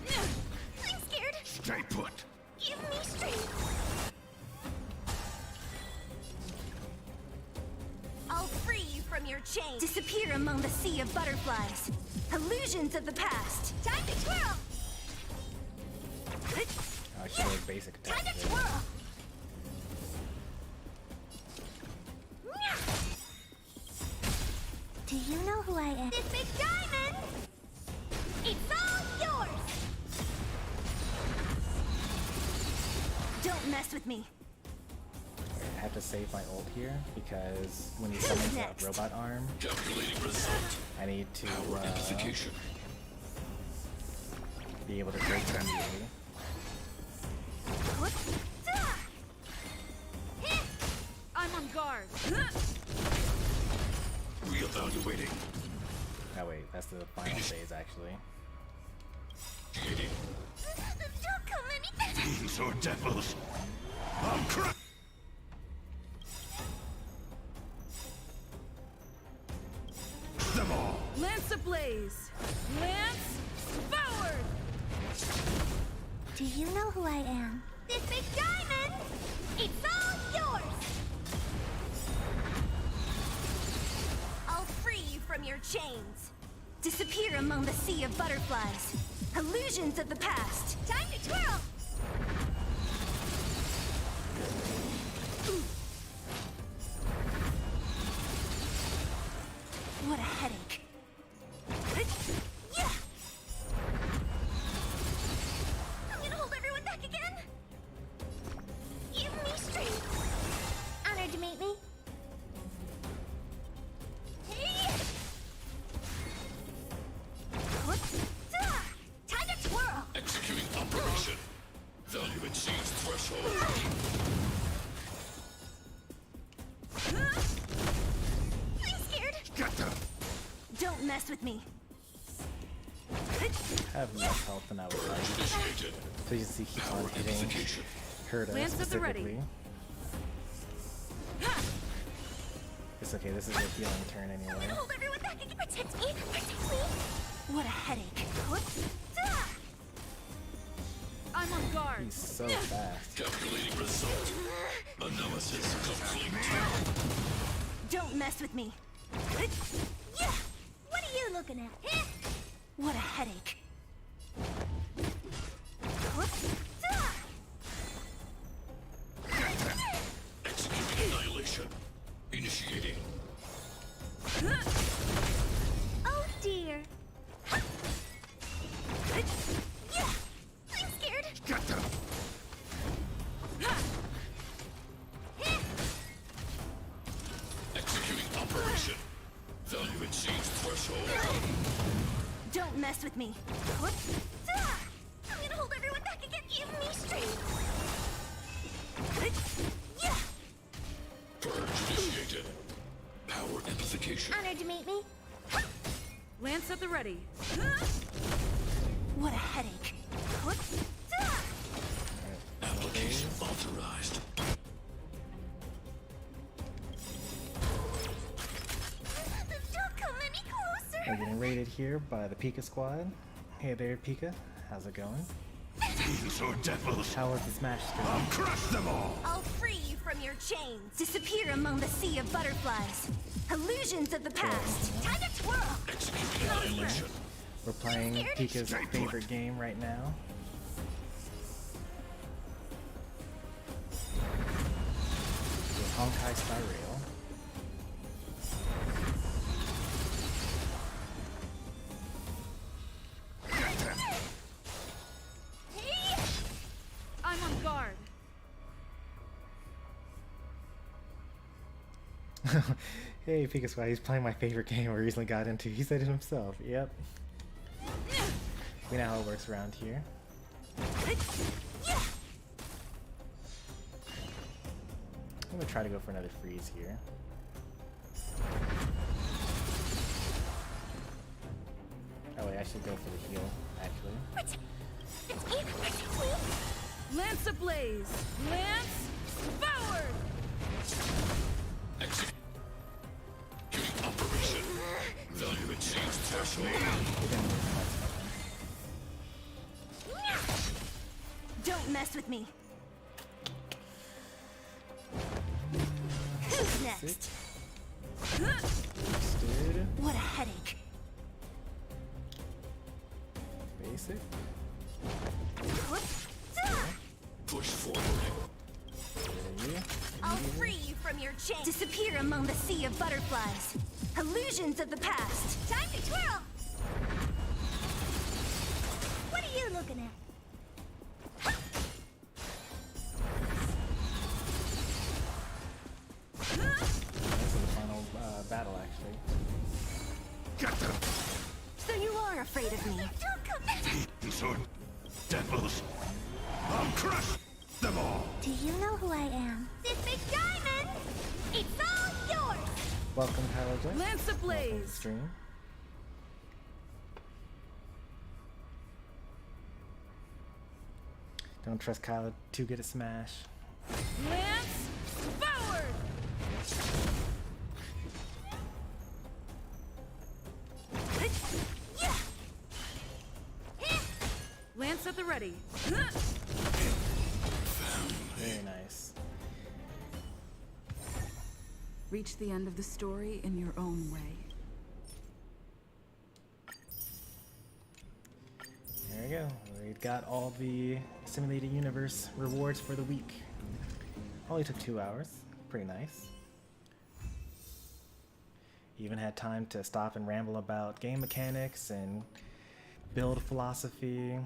I'm scared. Stay put. Give me strength. I'll free you from your chains. Disappear among the sea of butterflies. Illusions of the past. Time to twirl. Oh, I should have basic attack. Time to there. twirl. Do you know who I am? This big diamond! It's all yours! Don't mess with me. I have to save my ult here because when he summons that next? robot arm, Calculating result. I need to Amplification. be able to break it immediately. What? Ah! Eh! I'm on guard. Reevaluating. Oh wait, that's the final phase actually. Initiating. Don't come any Fiends or devils, I'll crush them all! Lance ablaze. Lance forward. Do you know who I am? This big diamond! It's all yours! I'll free you from your chains. Disappear among the sea of butterflies. Illusions of the past. Time to twirl! What a headache. Yeah! I'm gonna hold everyone back again. Give me strength. Honored to meet me. Hey! What? Ah! Time to twirl. Executing operation. Value exceeds threshold. I'm scared. Get them! Don't mess with me. I have less health than I would like. Initiated. So you see keep on hitting Amplification. Herda Lance at the ready. specifically. It's okay, this is a healing turn I'm anyway. gonna hold everyone back again. Protect me. Protect me. What a headache. What? Ah! I'm on guard. He's so fast. Calculating result. Analysis complete. Don't mess with me. Yeah! What are you looking at? What a headache. What? Ah! Executing annihilation. Initiating. Oh dear. Yeah! I'm scared. Get them! Eh! Executing operation. Value exceeds threshold. Don't Don't mess with me. I'm gonna hold everyone back and get you me straight. Yeah. Purge initiated. Power amplification. Honored to meet me. Lance at the ready. What a headache. Application authorized. Don't come any closer. We're getting raided here by the Pika squad. Hey there, Pika. How's it going? Fiends or devils. How was the Smash stream? I'll crush them all. I'll free you from your chains. Disappear among the sea of butterflies. Illusions of the past. Time to twirl. Execute annihilation. We're playing Pika's favorite game right now. With Honkai Star Rail. Hey! I'm on guard. Hey, Pika Squad, he's playing my favorite game I recently got into. He said it himself. Yep. We know how it works around here. I'm gonna try to go for another freeze here. Oh wait, I should go for the heal, actually. It's even pretty. Lance ablaze. Lance forward. Execute operation. Value exchange threshold. It didn't work much. Don't mess with me. Who's next? Dude, What a headache. basic. Push forward. There I'll free you from your chains. Disappear among the sea of butterflies. Illusions of the past. Time to twirl. What are you looking at? This is the final battle, actually. Get them. So you are afraid of me. Don't come back. Fiends or devils. I'll crush them all. Do you know who I am? This big diamond! It's all yours! Welcome, Kylo J. Lance Welcome to the ablaze. stream. Don't trust Kylo too good at Smash. Lance forward. Yeah! Lance at the ready. Very nice. Reach the end of the story in your own way. There we go. We got all the simulated universe rewards for the week. Only took 2 hours. Pretty nice. Even had time to stop and ramble about game mechanics and build philosophy.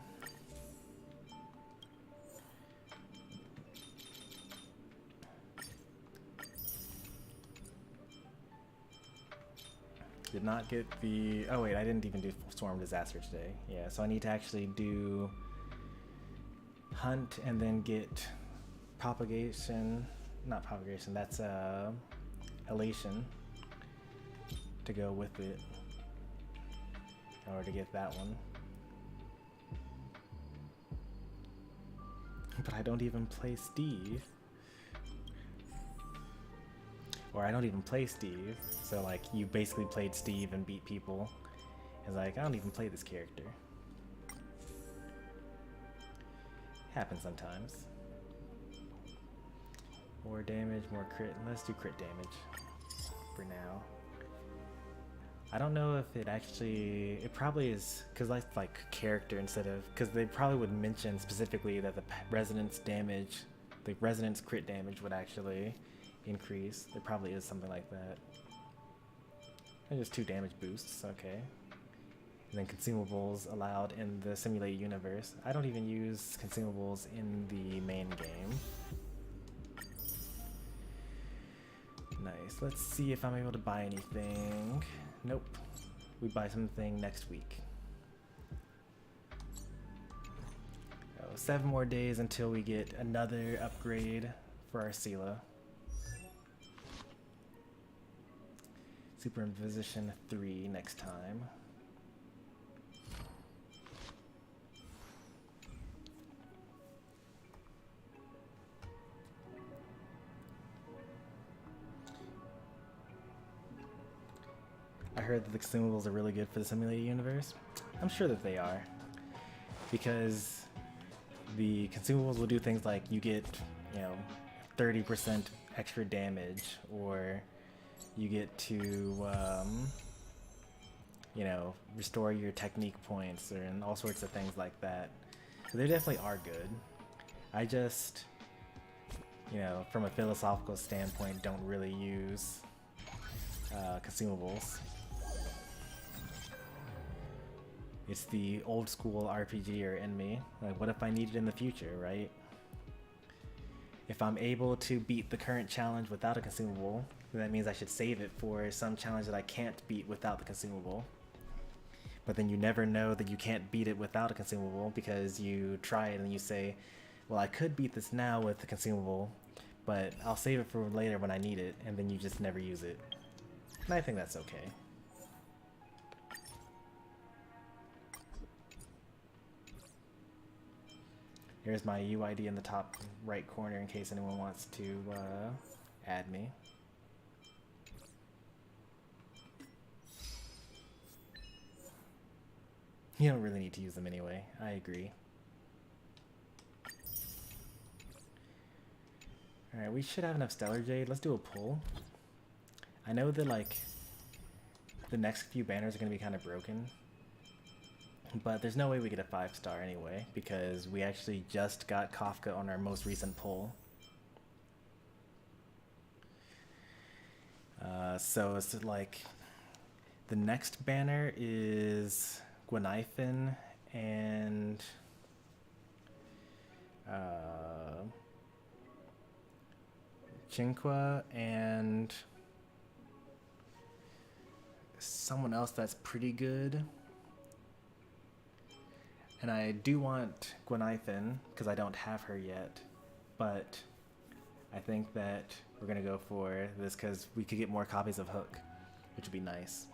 Did not get the... Oh wait, I didn't even do Storm Disaster today. Yeah, so I need to actually do Hunt and then get Propagation. Not Propagation, that's Elation to go with it in order to get that one. But I don't even play Steve. Or I don't even play Steve. So like you basically played Steve and beat people. It's like I don't even play this character. Happens sometimes. More damage, more crit. Let's do crit damage for now. I don't know if it actually, it probably is, because that's like character instead of, because they probably would mention specifically that the resonance damage, the resonance crit damage would actually increase. There probably is something like that. And just 2 damage boosts, okay. And then consumables allowed in the simulated universe. I don't even use consumables in the main game. Nice. Let's see if I'm able to buy anything. Nope. We buy something next week. 7 more days until we get another upgrade for our Sela. Superimposition 3 next time. I heard that the consumables are really good for the simulated universe. I'm sure that they are, because the consumables will do things like you get, 30% extra damage, or you get to, restore your technique points, and all sorts of things like that. So they definitely are good. I just, from a philosophical standpoint, don't really use consumables. It's the old school RPGer in me. Like, what if I need it in the future, right? If I'm able to beat the current challenge without a consumable, then that means I should save it for some challenge that I can't beat without the consumable. But then you never know that you can't beat it without a consumable, because you try it and you say, well, I could beat this now with the consumable, but I'll save it for later when I need it, and then you just never use it. And I think that's okay. Here's my UID in the top right corner in case anyone wants to add me. You don't really need to use them anyway, I agree. Alright, we should have enough Stellar Jade. Let's do a pull. I know that, like, the next few banners are going to be kind of broken, but there's no way we get a 5-star anyway, because we actually just got Kafka on our most recent pull. So it's like, the next banner is Gweniphen and Chinqua and someone else that's pretty good. And I do want Gweniphen, because I don't have her yet, but I think that we're going to go for this because we could get more copies of Hook, which would be nice.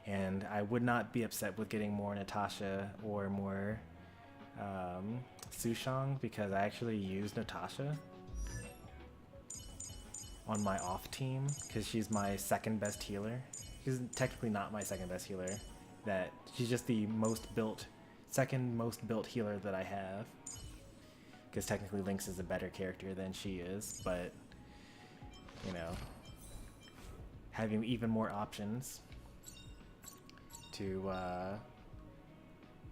And I would not be upset with getting more Natasha or more Sushang, because I actually use Natasha on my off team, because she's my second best healer. She's technically not my second best healer. That she's just the second most built healer that I have, because technically Lynx is a better character than she is, but having even more options to I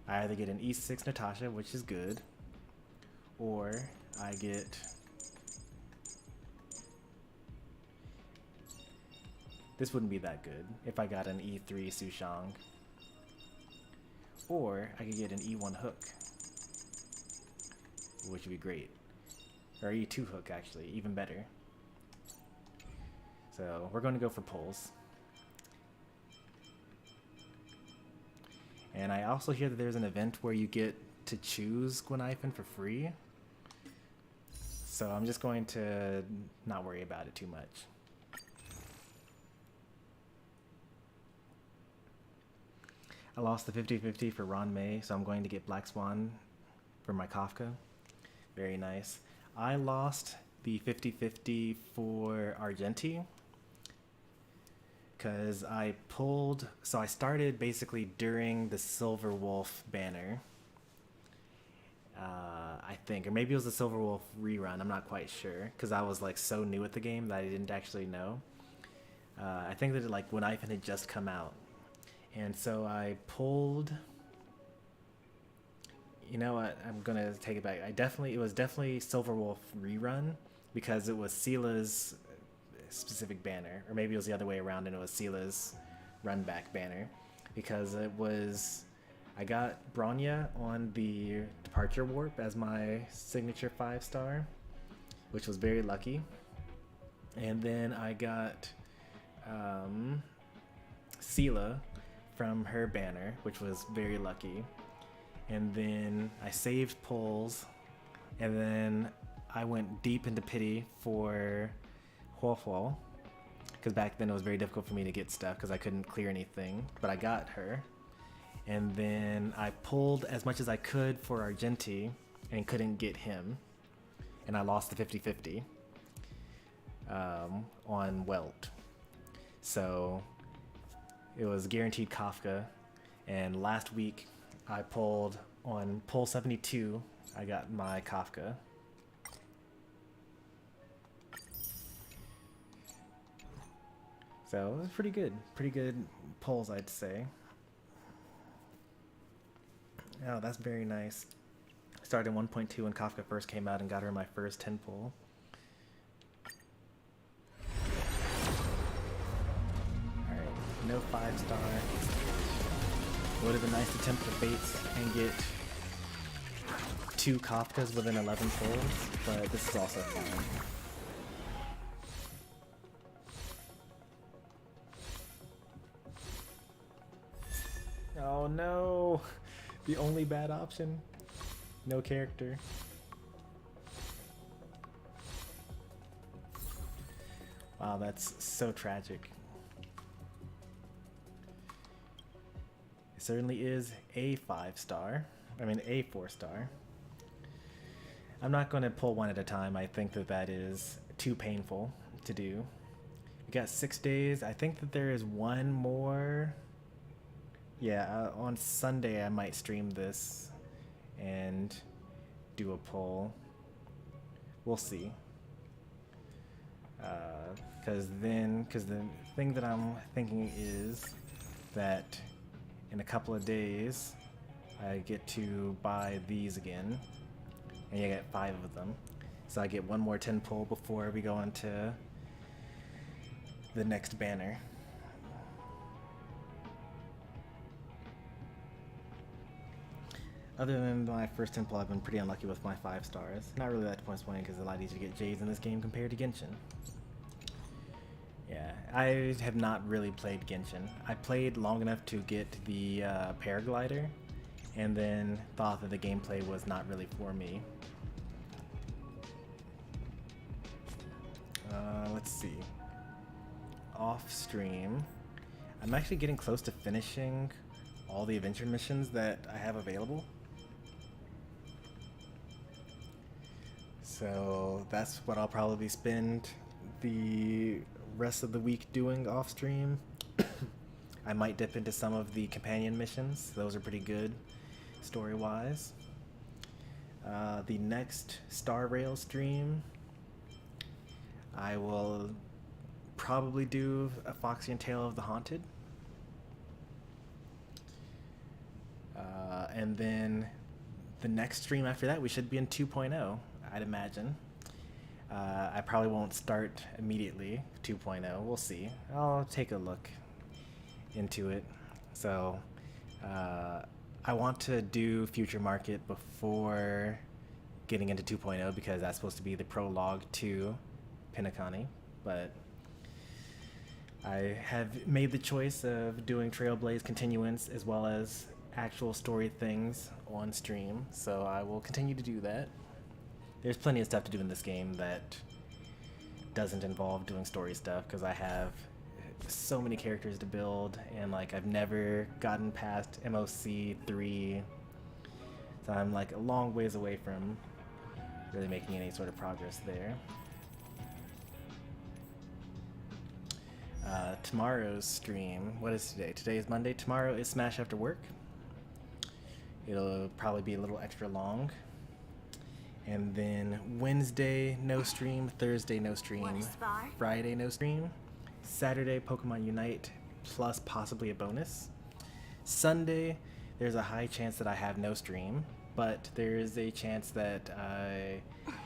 either get an E6 Natasha, which is good, or I get this wouldn't be that good if I got an E3 Sushang. Or I could get an E1 Hook, which would be great. Or E2 Hook, actually, even better. So we're going to go for pulls. And I also hear that there's an event where you get to choose Gweniphen for free. So I'm just going to not worry about it too much. I lost the 50-50 for Ron May, so I'm going to get Black Swan for my Kafka. Very nice. I lost the 50-50 for Argenti, because I pulled, so I started basically during the Silver Wolf banner, I think, or maybe it was the Silver Wolf rerun, I'm not quite sure, because I was like so new at the game that I didn't actually know. I think that like Gweniphen had just come out. And so I pulled, you know what, I'm gonna take it back. It was definitely Silver Wolf rerun, because it was Sela's specific banner, or maybe it was the other way around and it was Sela's run back banner, because I got Bronya on the Departure Warp as my signature 5-star, which was very lucky. And then I got Sela from her banner, which was very lucky. And then I saved pulls And then I went deep into pity for Huoful, because back then it was very difficult for me to get stuff because I couldn't clear anything, but I got her. And then I pulled as much as I could for Argenti and couldn't get him, and I lost the 50-50 on Welt. So it was guaranteed Kafka, and last week I pulled on pull 72. I got my Kafka. So it was pretty good pulls, I'd say. Oh, that's very nice. Started in 1.2 when Kafka first came out and got her my first 10 pull. Alright, no 5-star. Would have been nice to tempt the fates and get 2 Kafkas within 11 pulls, but this is also fine. Oh no! The only bad option. No character. Wow, that's so tragic. It certainly is a 5-star. I mean, a 4-star. I'm not going to pull one at a time. I think that that is too painful to do. We got 6 days. I think that there is one more. Yeah, on Sunday I might stream this and do a poll. We'll see. Because the thing that I'm thinking is that in a couple of days I get to buy these again, and you get 5 of them. So I get one more 10 pull before we go on to the next banner. Other than my first 10 pull, I've been pretty unlucky with my 5 stars. Not really that disappointing because it's a lot easier to get J's in this game compared to Genshin. Yeah, I have not really played Genshin. I played long enough to get the paraglider, and then thought that the gameplay was not really for me. Let's see. Off stream, I'm actually getting close to finishing all the adventure missions that I have available. So that's what I'll probably spend the rest of the week doing off stream. I might dip into some of the companion missions. Those are pretty good story-wise. The next Star Rail stream, I will probably do a Foxy and Tale of the Haunted. And then the next stream after that, we should be in 2.0, I'd imagine. I probably won't start immediately 2.0. We'll see. I'll take a look into it. So I want to do Future Market before getting into 2.0 because that's supposed to be the prologue to Pinakani. But I have made the choice of doing Trailblaze Continuance as well as actual story things on stream, so I will continue to do that. There's plenty of stuff to do in this game that doesn't involve doing story stuff because I have so many characters to build, and like I've never gotten past MOC 3, so I'm like a long ways away from really making any sort of progress there. Tomorrow's stream, what is today? Today is Monday. Tomorrow is Smash After Work. It'll probably be a little extra long. And then Wednesday, no stream. Thursday, no stream. Friday, no stream. Saturday, Pokemon Unite, plus possibly a bonus. Sunday, there's a high chance that I have no stream, but there is a chance that I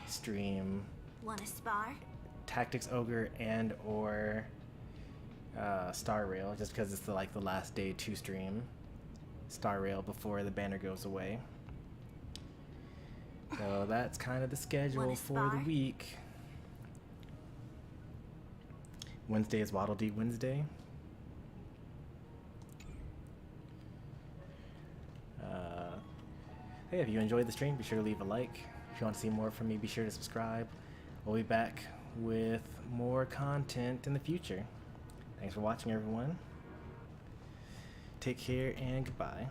stream Tactics Ogre and or Star Rail, just because it's the last day to stream Star Rail before the banner goes away. So that's kind of the schedule for the week. Wednesday is Waddle Dee Wednesday. Hey, if you enjoyed the stream, be sure to leave a like, If you want to see more from me, be sure to subscribe. We'll be back with more content in the future. Thanks for watching, everyone. Take care and goodbye.